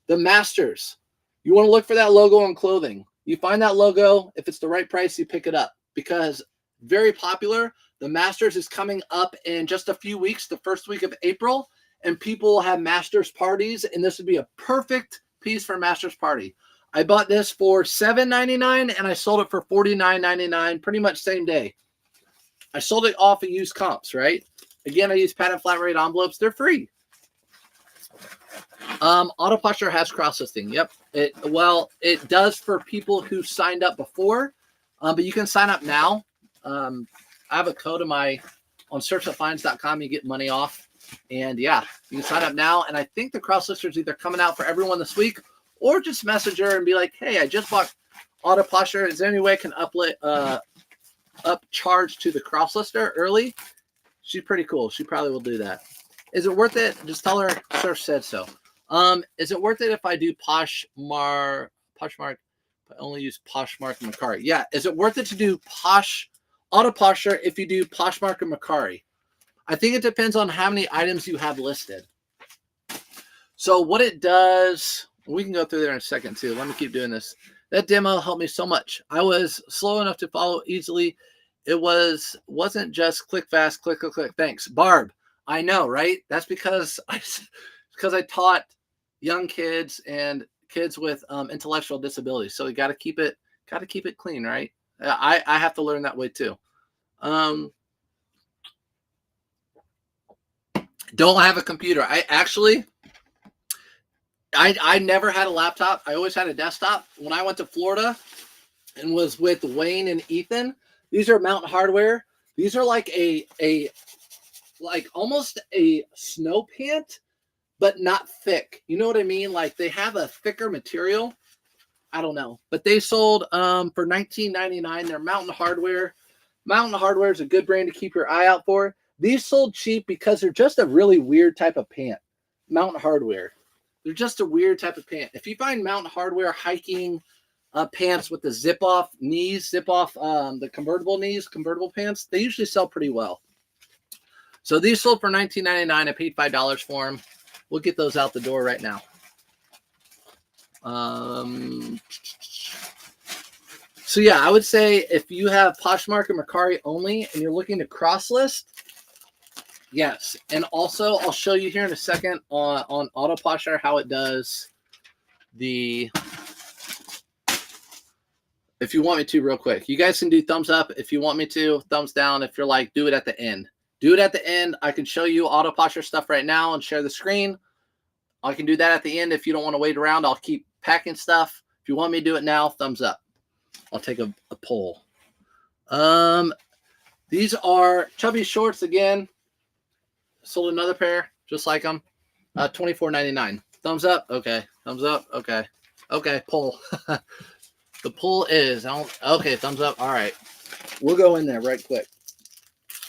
The Masters. You want to look for that logo on clothing. You find that logo. If it's the right price, you pick it up because very popular. The Masters is coming up in just a few weeks, the first week of April, and people will have Masters parties, and this would be a perfect piece for a Masters party. I bought this for $7.99 and I sold it for $49.99 pretty much same day. I sold it off of used comps, right? Again, I use padded flat rate envelopes. They're free. Autoposher has cross-listing. Yep. It does for people who signed up before, but you can sign up now. I have a code on searchatfinds.com. You get money off. And yeah, you can sign up now. And I think the cross-lister is either coming out for everyone this week or just message her and be like, hey, I just bought autoposher. Is there any way I can upcharge to the cross-lister early? She's pretty cool. She probably will do that. Is it worth it? Just tell her Surf said so. Is it worth it if I do Poshmark? I only use Poshmark and Mercari. Yeah. Is it worth it to do autoposher if you do Poshmark and Mercari? I think it depends on how many items you have listed. So what it does, We can go through there in a second too. Let me keep doing this. That demo helped me so much. I was slow enough to follow easily. It wasn't just click fast, click, click, click. Thanks, Barb. I know, right? That's because I taught young kids and kids with intellectual disabilities. So you got to keep it clean, right? I have to learn that way too. Don't have a computer. I never had a laptop. I always had a desktop. When I went to Florida and was with Wayne and Ethan, these are Mountain Hardware. These are like almost a snow pant, but not thick. You know what I mean? Like they have a thicker material. I don't know, but they sold for $19.99. They're Mountain Hardware. Mountain Hardware is a good brand to keep your eye out for. These sold cheap because they're just a really weird type of pant. Mountain Hardware. They're just a weird type of pant. If you find Mountain Hardware hiking pants with the zip-off knees, the convertible pants, they usually sell pretty well. So these sold for $19.99. I paid $5 for them. We'll get those out the door right now. So yeah, I would say if you have Poshmark and Mercari only and you're looking to cross list, yes. And also I'll show you here in a second on autoposher how it does the, if you want me to real quick. You guys can do thumbs up if you want me to, thumbs down if you're like, do it at the end. Do it at the end. I can show you autoposher stuff right now and share the screen. I can do that at the end. If you don't want to wait around, I'll keep packing stuff. If you want me to do it now, thumbs up. I'll take a poll. These are Chubby shorts again. Sold another pair, just like them. $24.99. Thumbs up. Okay. Thumbs up. Okay. Okay. Poll. The poll is okay. Thumbs up. All right. We'll go in there right quick.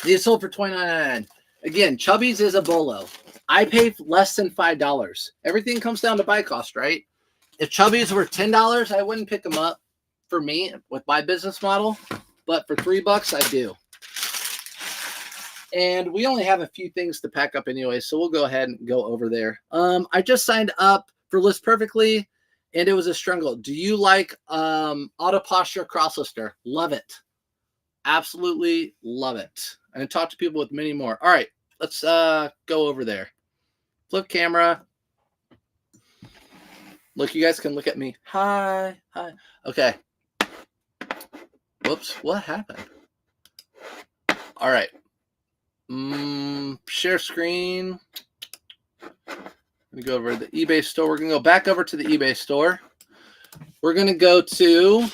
These sold for $29.99. Again, Chubby's is a bolo. I pay less than $5. Everything comes down to buy cost, right? If Chubby's were $10, I wouldn't pick them up for me with my business model, but for $3, I do. And we only have a few things to pack up anyway, so we'll go ahead and go over there. I just signed up for List Perfectly, and it was a struggle. Do you like autoposher crosslister? Love it. Absolutely love it. And I talk to people with many more. All right, let's go over there. Flip camera. Look, you guys can look at me. Hi. Okay. Whoops, what happened? All right. Share screen. Let me go over to the eBay store. We're going to go back over to the eBay store. We're going to go to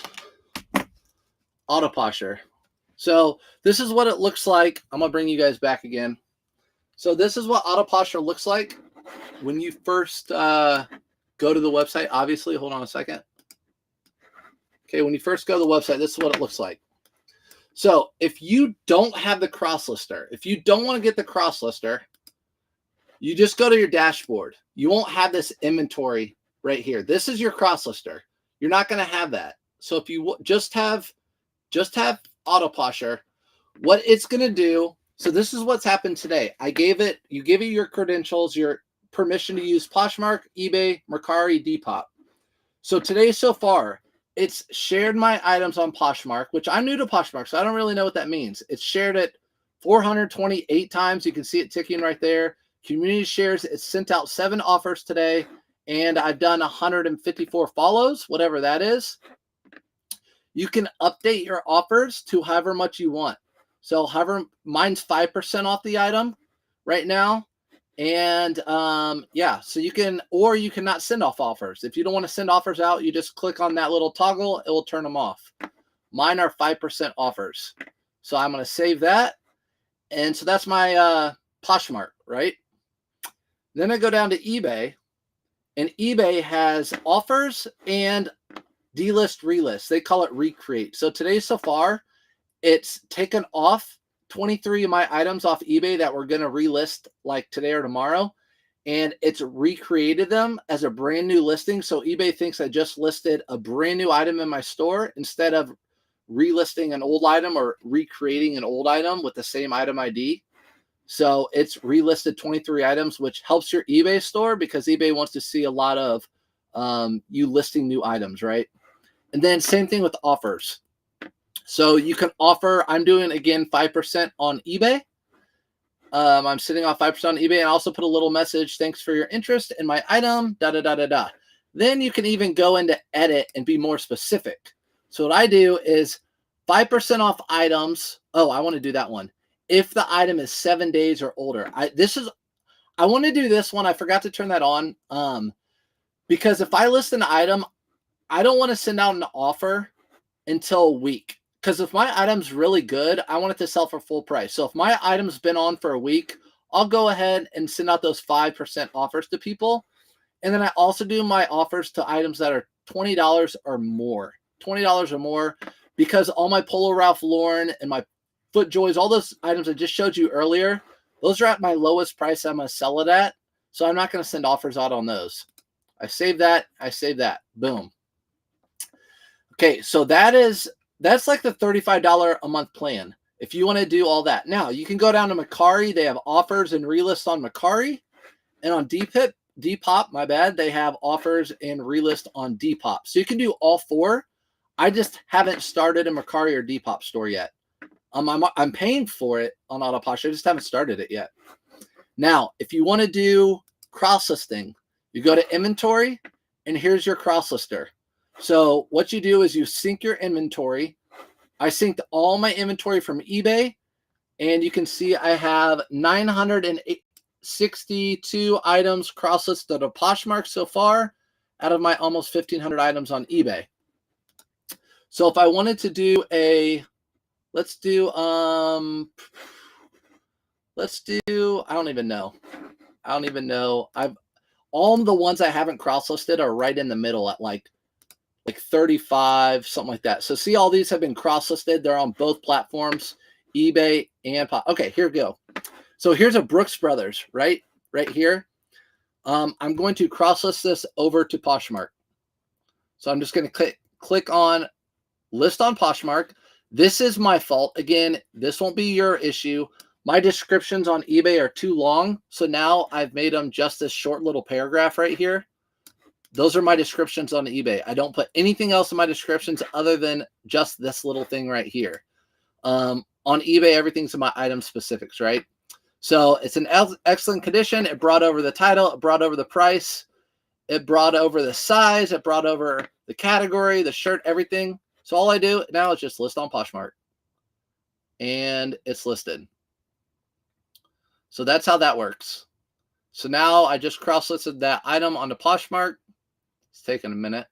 autoposher. So this is what it looks like. I'm going to bring you guys back again. So this is what autoposher looks like when you first go to the website. Obviously, hold on a second. Okay, when you first go to the website, this is what it looks like. So if you don't have the cross lister, if you don't want to get the cross lister, you just go to your dashboard. You won't have this inventory right here. This is your cross lister. You're not going to have that. So if you just have autoposher, what it's going to do, so this is what's happened today. You give it your credentials, your permission to use Poshmark, eBay, Mercari, Depop. So today so far, it's shared my items on Poshmark, which I'm new to Poshmark, so I don't really know what that means. It's shared it 428 times. You can see it ticking right there. Community shares. It's sent out 7 offers today, and I've done 154 follows, whatever that is. You can update your offers to however much you want. So mine's 5% off the item right now. And yeah, so you can, or you cannot send off offers. If you don't want to send offers out, you just click on that little toggle, it will turn them off. Mine are 5% offers. So I'm going to save that. And so that's my Poshmark, right? Then I go down to eBay, and eBay has offers and delist, relist. They call it recreate. So today so far, it's taken off 23 of my items off eBay that we're going to relist like today or tomorrow. And it's recreated them as a brand new listing. So eBay thinks I just listed a brand new item in my store instead of relisting an old item or recreating an old item with the same item ID. So it's relisted 23 items, which helps your eBay store because eBay wants to see a lot of you listing new items, right? And then same thing with offers. So you can offer, I'm doing again 5% on eBay. I'm sitting off 5% on eBay, and I also put a little message, thanks for your interest in my item, da da da da da. Then you can even go into edit and be more specific. So what I do is 5% off items. Oh, I want to do that one. If the item is 7 days or older. I want to do this one. I forgot to turn that on. Because if I list an item, I don't want to send out an offer until a week. Because if my item's really good, I want it to sell for full price. So if my item's been on for a week, I'll go ahead and send out those 5% offers to people. And then I also do my offers to items that are $20 or more. $20 or more, because all my Polo Ralph Lauren and my FootJoys, all those items I just showed you earlier, those are at my lowest price I'm going to sell it at. So I'm not going to send offers out on those. I save that. I save that. Boom. Okay, so that's like the $35 a month plan if you want to do all that. Now, you can go down to Mercari. They have offers and relist on Mercari. And on Depop, my bad, they have offers and relist on Depop. So you can do all four. I just haven't started a Mercari or Depop store yet. I'm paying for it on autoposher. I just haven't started it yet. Now, if you want to do cross-listing, you go to inventory, and here's your cross-lister. So what you do is you sync your inventory. I synced all my inventory from eBay, and you can see I have 962 items cross-listed to Poshmark so far out of my almost 1,500 items on eBay. So if I wanted to do I don't even know. All the ones I haven't cross-listed are right in the middle at like 35, something like that. So see, all these have been cross-listed. They're on both platforms, eBay and okay, here we go. So here's a Brooks Brothers, right here. I'm going to cross-list this over to Poshmark. So I'm just going to click on list on Poshmark. This is my fault. Again, this won't be your issue. My descriptions on eBay are too long. So now I've made them just this short little paragraph right here. Those are my descriptions on eBay. I don't put anything else in my descriptions other than just this little thing right here. On eBay, everything's in my item specifics, right? So it's an excellent condition. It brought over the title. It brought over the price. It brought over the size. It brought over the category, the shirt, everything. So all I do now is just list on Poshmark. And it's listed. So that's how that works. So now I just cross-listed that item onto Poshmark. It's taking a minute.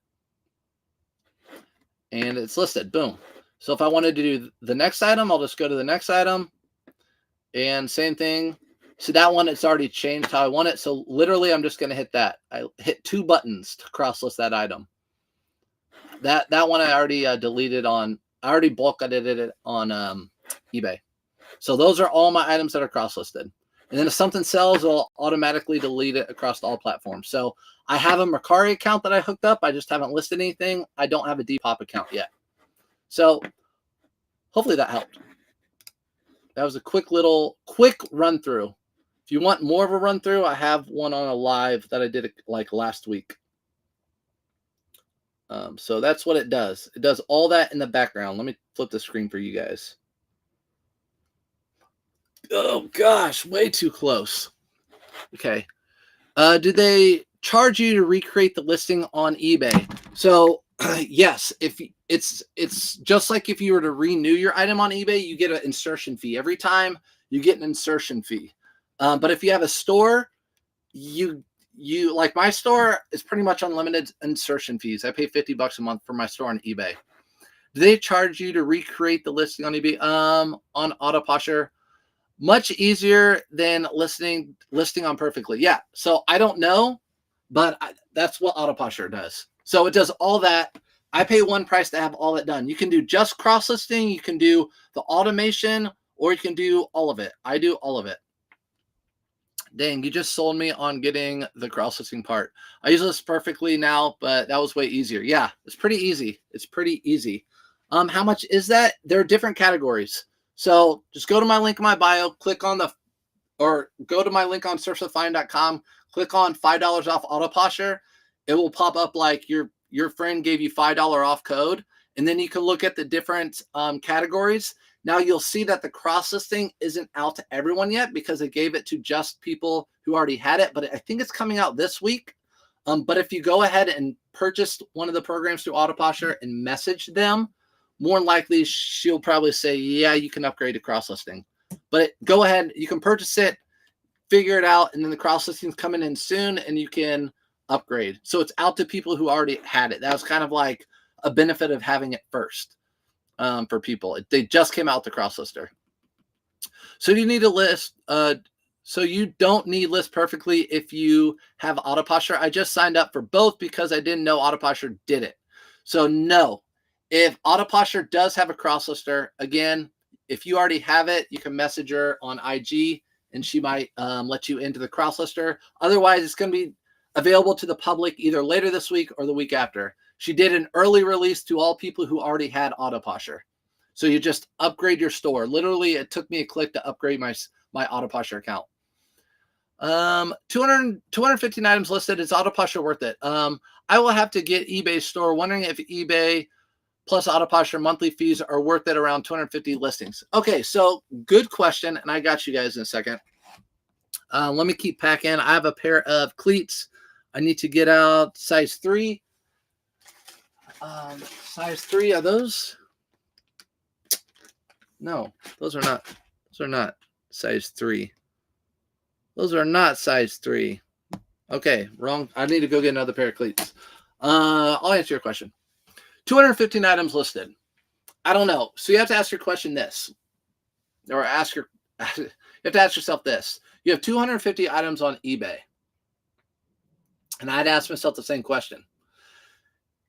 And it's listed. Boom. So if I wanted to do the next item, I'll just go to the next item. And same thing. So that one, it's already changed how I want it. So literally, I'm just going to hit that. I hit 2 buttons to cross-list that item. That one I already deleted on. I already bulk edited it on eBay. So those are all my items that are cross-listed. And then if something sells, it'll automatically delete it across all platforms. So I have a Mercari account that I hooked up. I just haven't listed anything. I don't have a Depop account yet. So hopefully that helped. That was a quick run through. If you want more of a run through, I have one on a live that I did like last week. So that's what it does. It does all that in the background. Let me flip the screen for you guys. Oh gosh, way too close. Okay. Do they charge you to recreate the listing on eBay? So yes, if it's just like if you were to renew your item on eBay, you get an insertion fee. Every time you get an insertion fee. But if you have a store, you like my store is pretty much unlimited insertion fees. I pay $50 a month for my store on eBay. Do they charge you to recreate the listing on eBay? On autoposher, much easier than listing on Perfectly. Yeah. So I don't know, but that's what autoposher does. So it does all that. I pay one price to have all that done. You can do just cross listing. You can do the automation, or you can do all of it. I do all of it. Dang, you just sold me on getting the cross-listing part. I use this perfectly now, but that was way easier. Yeah, it's pretty easy. It's pretty easy. How much is that? There are different categories. So just go to my link in my bio, go to my link on searchthefine.com, click on $5 off autoposher, it will pop up like your friend gave you $5 off code, and then you can look at the different categories. Now you'll see that the cross listing isn't out to everyone yet because it gave it to just people who already had it, but I think it's coming out this week. But if you go ahead and purchase one of the programs through autoposher and message them, more than likely she'll probably say, yeah, you can upgrade to cross listing. But go ahead, you can purchase it, figure it out, and then the cross listing's coming in soon and you can upgrade. So it's out to people who already had it. That was kind of like a benefit of having it first for people. They just came out the cross lister. So you need a list. So you don't need list perfectly if you have autoposher. I just signed up for both because I didn't know autoposher did it. So no, if autoposher does have a cross lister, again, if you already have it, you can message her on IG and she might let you into the cross lister. Otherwise, it's going to be available to the public either later this week or the week after. She did an early release to all people who already had autoposher. So you just upgrade your store. Literally, it took me a click to upgrade my autoposher account. 215 items listed. Is autoposher worth it? I will have to get eBay store. Wondering if eBay plus autoposher monthly fees are worth it around 250 listings. Okay, so good question, and I got you guys in a second. Let me keep packing. I have a pair of cleats. I need to get out size 3. Size 3, are those? No, those are not. Those are not size 3. Those are not size 3. Okay, wrong. I need to go get another pair of cleats. I'll answer your question. 215 items listed. I don't know. So you have to ask your question this, or you have to ask yourself this. You have 250 items on eBay. And I'd ask myself the same question.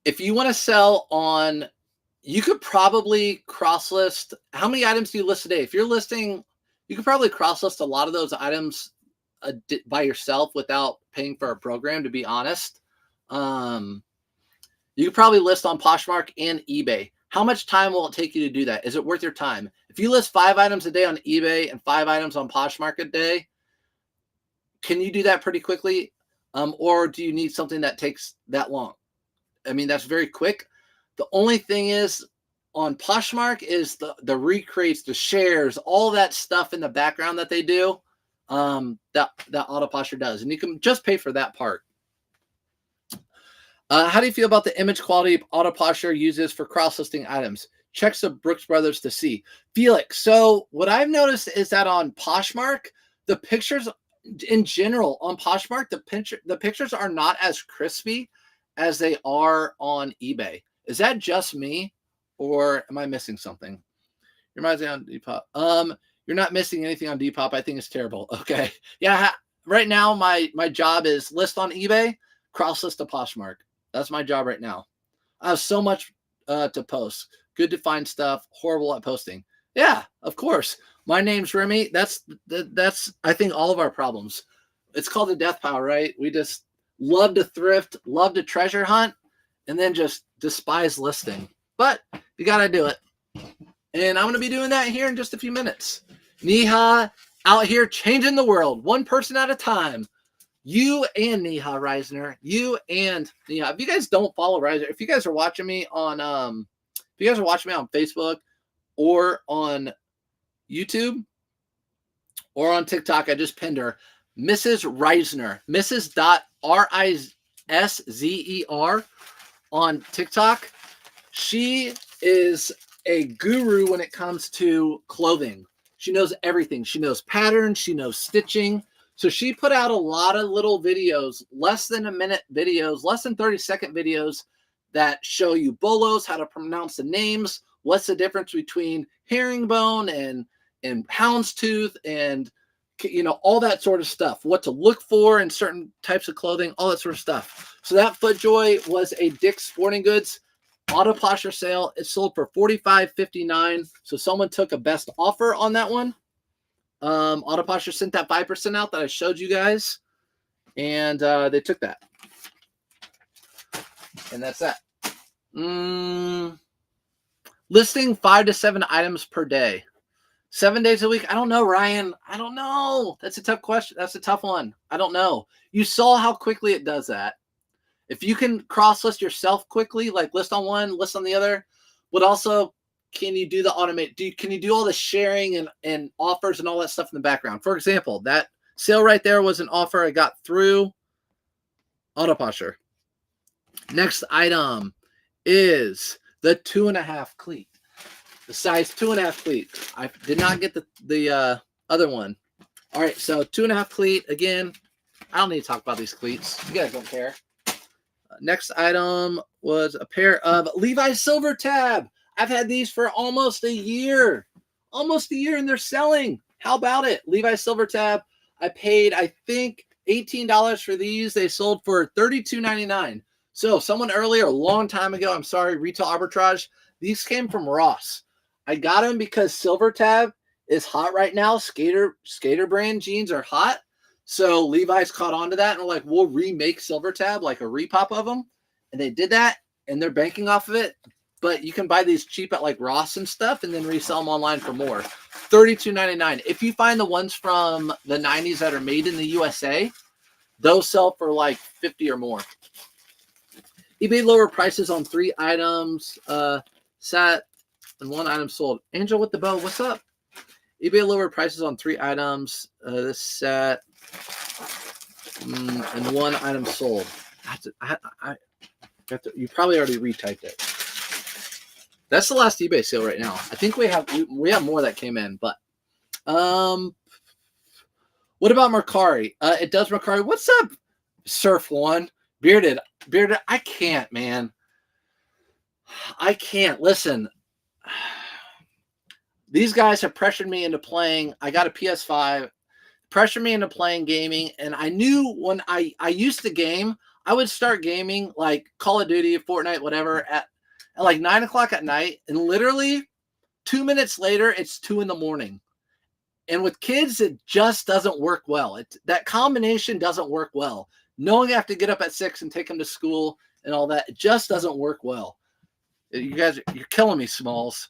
If you want to sell on, you could probably cross list. How many items do you list a day? If you're listing, you could probably cross list a lot of those items by yourself without paying for a program, to be honest. You could probably list on Poshmark and eBay. How much time will it take you to do that? Is it worth your time? If you list 5 items a day on eBay and 5 items on Poshmark a day, can you do that pretty quickly? Or do you need something that takes that long? I mean, that's very quick. The only thing is on Poshmark is the recreates, the shares, all that stuff in the background that they do, that autoposher does. And you can just pay for that part. How do you feel about the image quality autoposher uses for cross-listing items? Checks the Brooks Brothers to see. Felix, so what I've noticed is that on Poshmark, the pictures in general on Poshmark, the pictures are not as crispy as they are on eBay. Is that just me, or am I missing something? You reminds me on Depop. You're not missing anything on Depop. I think it's terrible. Okay, yeah. Right now, my job is list on eBay, cross list to Poshmark. That's my job right now. I have so much to post. Good to find stuff. Horrible at posting. Yeah, of course. My name's Remy. That's I think all of our problems. It's called the death pile, right? We just love to thrift, love to treasure hunt, and then just despise listing. But you got to do it. And I'm going to be doing that here in just a few minutes. Neha out here changing the world, one person at a time. You and Neha Reisner, you and Neha. If you guys don't follow Reisner, if you guys are watching me on Facebook or on YouTube or on TikTok, I just pinned her, Mrs. Reisner, Mrs.Rizzer on TikTok. She is a guru when it comes to clothing. She knows everything. She knows patterns. She knows stitching. So she put out a lot of little videos, less than a minute videos, less than 30-second videos that show you bolos, how to pronounce the names, what's the difference between herringbone and houndstooth, and all that sort of stuff, what to look for in certain types of clothing, all that sort of stuff. So that FootJoy was a Dick's Sporting Goods autoposher sale. It sold for $45.59. So someone took a best offer on that one. Autoposher sent that 5% out that I showed you guys, and they took that. And that's that. Listing 5 to 7 items per day. 7 days a week. I don't know, Ryan. I don't know. That's a tough question. That's a tough one. I don't know. You saw how quickly it does that. If you can cross-list yourself quickly, like list on one, list on the other, but also can you do the automate? Can you do all the sharing and offers and all that stuff in the background? For example, that sale right there was an offer I got through autoposher. Next item is the 2.5 cleat, the size 2.5 cleat. I did not get the other one. All right, so 2.5 cleat. Again, I don't need to talk about these cleats. You guys don't care. Next item was a pair of Levi's Silver Tab. I've had these for almost a year, and they're selling. How about it? Levi's Silver Tab. I paid, I think, $18 for these. They sold for $32.99. So someone earlier, a long time ago, I'm sorry, retail arbitrage. These came from Ross. I got them because Silver Tab is hot right now. Skater brand jeans are hot. So Levi's caught on to that and were like, we'll remake Silver Tab, like a repop of them. And they did that, and they're banking off of it. But you can buy these cheap at like Ross and stuff and then resell them online for more. $32.99. If you find the ones from the 90s that are made in the USA, those sell for like $50 or more. eBay lower prices on 3 items. Sat and 1 item sold. Angel with the bow, what's up? eBay lower prices on 3 items. This set and 1 item sold. You probably already retyped it. That's the last eBay sale right now. I think we have more that came in, but what about Mercari? It does Mercari. What's up, Surf One? Bearded. I can't, man. I can't. Listen, these guys have pressured me into playing. I got a PS5, pressured me into playing gaming, and I knew when I used to game, I would start gaming like Call of Duty, Fortnite, whatever, at like 9 o'clock at night, and literally 2 minutes later, it's 2 a.m. And with kids, it just doesn't work well. That combination doesn't work well. Knowing I have to get up at 6 and take them to school and all that, it just doesn't work well. You guys, you're killing me, Smalls.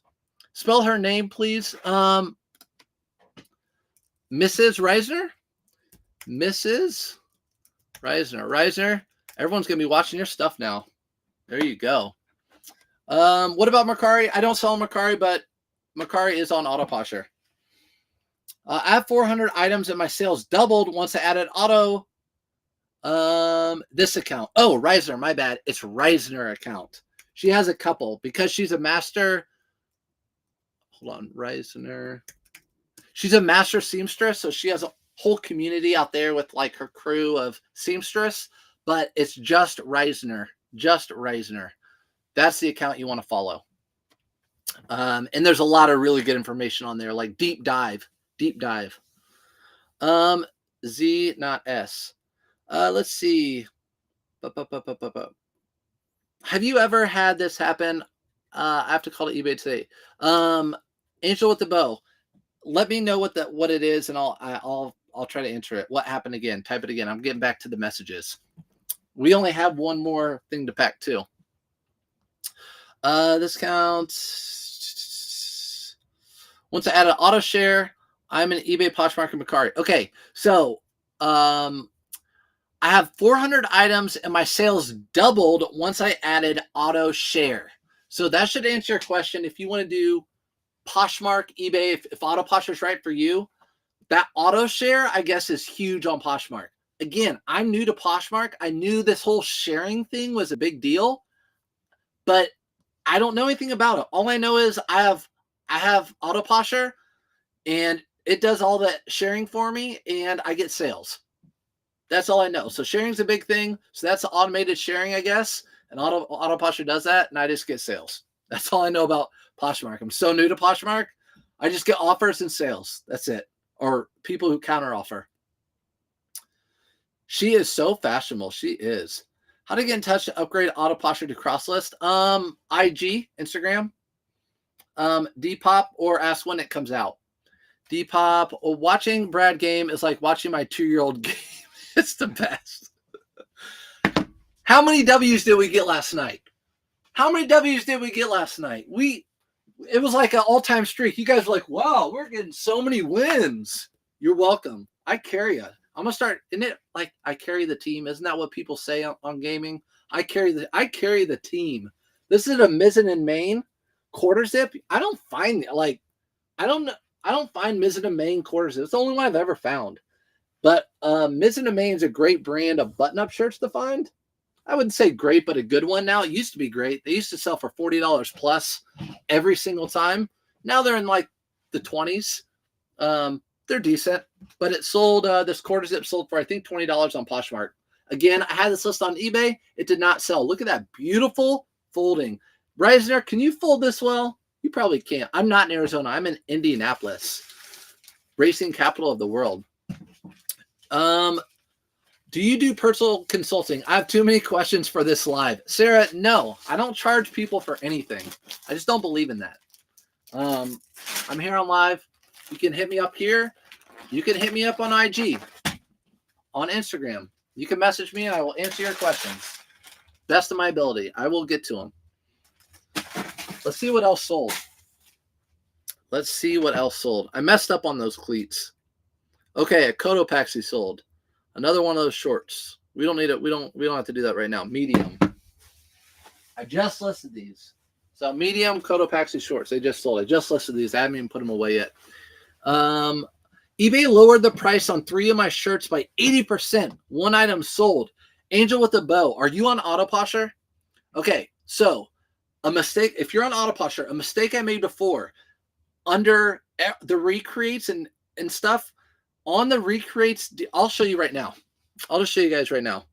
Spell her name, please. Mrs. Reisner? Mrs. Reisner. Everyone's going to be watching your stuff now. There you go. What about Mercari? I don't sell Mercari, but Mercari is on autoposher. I have 400 items and my sales doubled once I added auto. This account. Oh, Reisner, my bad. It's Reisner account. She has a couple because she's a master. Hold on, Reisner. She's a master seamstress, so she has a whole community out there with like her crew of seamstress, but it's just Reisner. Just Reisner. That's the account you want to follow. And there's a lot of really good information on there, like deep dive. Z, not S. Let's see. Have you ever had this happen? I have to call it eBay today. Angel with the bow. Let me know what it is, and I'll try to answer it. What happened again? Type it again. I'm getting back to the messages. We only have one more thing to pack too. This counts. Once I add an auto share, I'm an eBay Poshmark Mercari. Okay, so I have 400 items and my sales doubled once I added auto share. So that should answer your question. If you want to do Poshmark, eBay, if autoposher is right for you, that auto share, I guess, is huge on Poshmark. Again, I'm new to Poshmark. I knew this whole sharing thing was a big deal, but I don't know anything about it. All I know is I have autoposher, and it does all that sharing for me, and I get sales. That's all I know. So sharing's a big thing. So that's automated sharing, I guess. And autoposher does that, and I just get sales. That's all I know about Poshmark. I'm so new to Poshmark. I just get offers and sales. That's it. Or people who counter offer. She is so fashionable. She is. How to get in touch to upgrade autoposher to crosslist? IG, Instagram, Depop, or ask when it comes out. Depop. Watching Brad game is like watching my 2-year-old game. It's the best. How many W's did we get last night? It was like an all-time streak. You guys were like, wow, we're getting so many wins. You're welcome. I carry you. I'm going to start, isn't it like I carry the team? Isn't that what people say on gaming? I carry the team. This is a Mizzen and Main quarter zip. I don't find Mizzen and Main quarter zip. It's the only one I've ever found. But Mizzen and Main is a great brand of button-up shirts to find. I wouldn't say great, but a good one now. It used to be great. They used to sell for $40 plus every single time. Now they're in like the 20s. They're decent, but it sold, this quarter zip sold for, I think, $20 on Poshmark. Again, I had this list on eBay. It did not sell. Look at that beautiful folding. Reisner, can you fold this well? You probably can't. I'm not in Arizona. I'm in Indianapolis, racing capital of the world. Do you do personal consulting? I have too many questions for this live. Sarah, no, I don't charge people for anything. I just don't believe in that. I'm here on live. You can hit me up here. You can hit me up on IG, on Instagram. You can message me and I will answer your questions. Best of my ability. I will get to them. Let's see what else sold. Let's see what else sold. I messed up on those cleats. Okay, a Cotopaxi sold. Another one of those shorts. We don't need it. We don't have to do that right now. Medium. I just listed these. So medium Cotopaxi shorts. They just sold. I just listed these. I haven't even put them away yet. eBay lowered the price on 3 of my shirts by 80%. One item sold. Angel with a bow. Are you on autoposher? Okay, so a mistake. If you're on autoposher, a mistake I made before under the recreates and stuff. On the recreates, I'll show you right now. I'll just show you guys right now.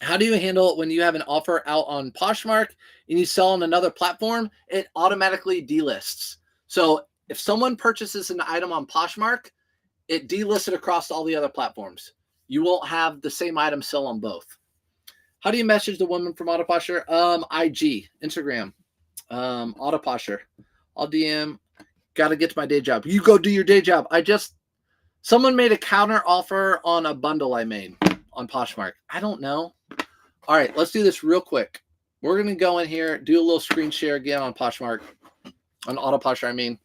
How do you handle it when you have an offer out on Poshmark and you sell on another platform? It automatically delists. So if someone purchases an item on Poshmark, it delists it across all the other platforms. You won't have the same item sell on both. How do you message the woman from Autoposher? IG, Instagram, Autoposher. I'll DM. Got to get to my day job. You go do your day job. Someone made a counter offer on a bundle I made on Poshmark. I don't know. All right, let's do this real quick. We're going to go in here, do a little screen share again on Poshmark, on Autoposher, I mean.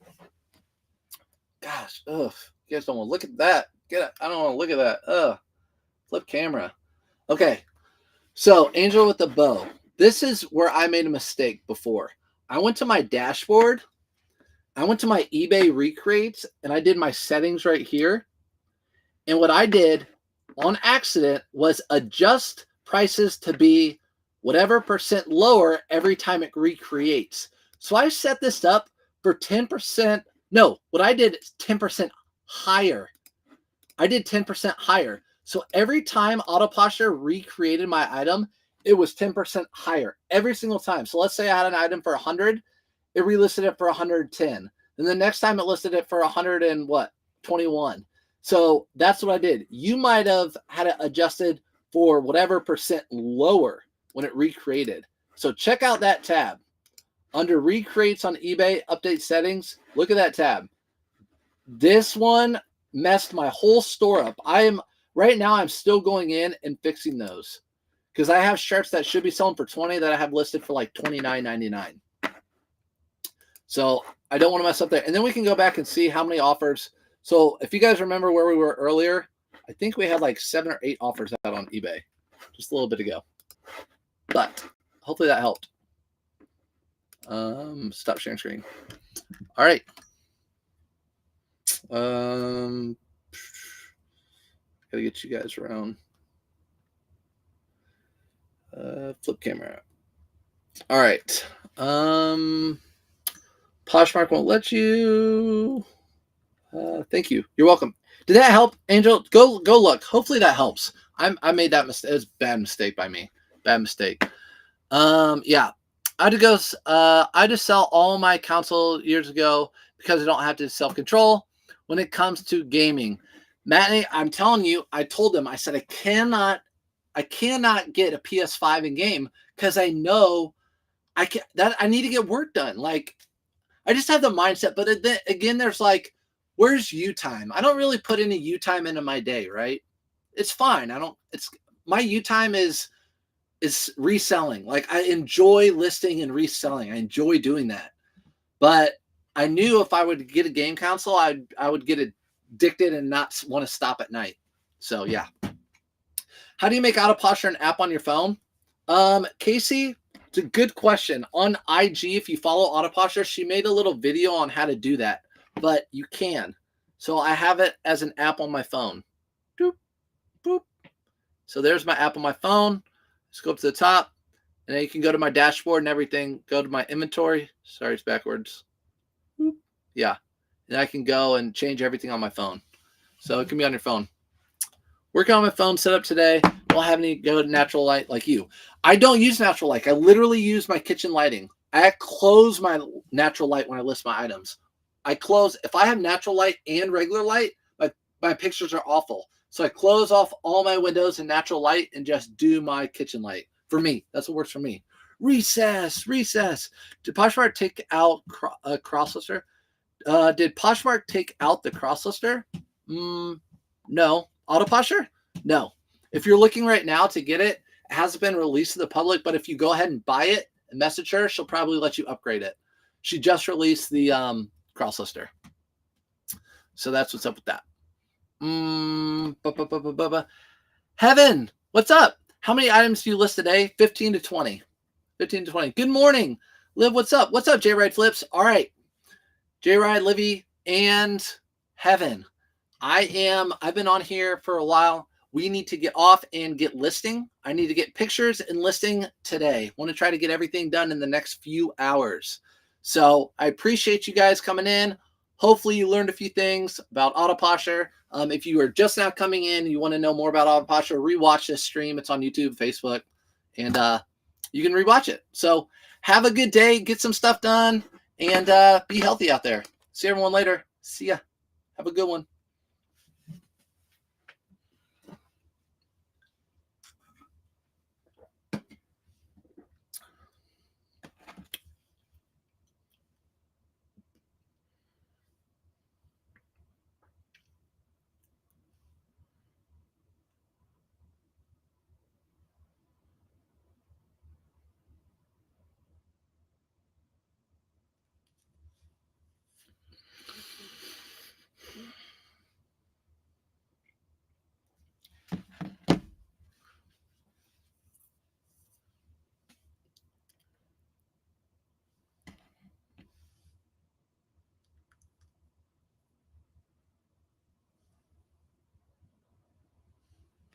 Gosh, ugh. You guys don't want to look at that. I don't want to look at that. Ugh. Flip camera. Okay, so Angel with the bow. This is where I made a mistake before. I went to my dashboard. I went to my eBay recreates, and I did my settings right here. And what I did on accident was adjust prices to be whatever percent lower every time it recreates. So I set this up for 10%. No, what I did is 10% higher. I did 10% higher. So every time Autoposher recreated my item, it was 10% higher every single time. So let's say I had an item for 100, it relisted it for 110. And the next time it listed it for 121. So that's what I did. You might have had it adjusted for whatever percent lower when it recreated. So check out that tab. Under recreates on eBay, update settings, look at that tab. This one messed my whole store up. Right now I'm still going in and fixing those because I have shirts that should be selling for $20 that I have listed for like $29.99. So I don't want to mess up there. And then we can go back and see how many offers. So if you guys remember where we were earlier, I think we had like 7 or 8 offers out on eBay just a little bit ago. But hopefully that helped. Stop sharing screen. All right. Gotta get you guys around. Flip camera. All right. Poshmark won't let you. Thank you. You're welcome. Did that help, Angel? Go look. Hopefully that helps. I made that mistake. It was a bad mistake by me. Bad mistake. Yeah. I just sell all my console years ago because I don't have to self-control when it comes to gaming. Matney, I'm telling you, I told them, I said, I cannot get a PS5 in game because I know I need to get work done. Like, I just have the mindset, but then again, there's like, where's you time? I don't really put any you time into my day, right? It's fine. My you time is reselling. Like, I enjoy listing and reselling. I enjoy doing that. But I knew if I would get a game console, I would get addicted and not want to stop at night. So yeah. How do you make Autoposher an app on your phone? Casey, it's a good question. On IG, if you follow autoposher, she made a little video on how to do that, but you can. So I have it as an app on my phone. Doop, boop. So there's my app on my phone. Let's go up to the top, and then you can go to my dashboard and everything. Go to my inventory. Sorry, it's backwards. Boop. Yeah. And I can go and change everything on my phone. So it can be on your phone. Working on my phone setup today. Don't have any good natural light like you. I don't use natural light. I literally use my kitchen lighting. I close my natural light when I list my items. I close, if I have natural light and regular light, my pictures are awful. So I close off all my windows and natural light and just do my kitchen light. For me, that's what works for me. Recess. Did Poshmark take out cross lister? Did Poshmark take out the cross lister? No. Autoposher? No. If you're looking right now to get it, it hasn't been released to the public, but if you go ahead and buy it and message her, she'll probably let you upgrade it. She just released the cross lister. So that's what's up with that. Heaven, what's up? How many items do you list today? 15 to 20. 15 to 20. Good morning. Liv, what's up? What's up, J-Ride Flips? All right. J-Ride, Livy, and Heaven. I've been on here for a while. We need to get off and get listing. I need to get pictures and listing today. I want to try to get everything done in the next few hours. So I appreciate you guys coming in. Hopefully you learned a few things about autoposher. If you are just now coming in and you want to know more about autoposher, rewatch this stream. It's on YouTube, Facebook, and you can rewatch it. So have a good day. Get some stuff done, and be healthy out there. See everyone later. See ya. Have a good one.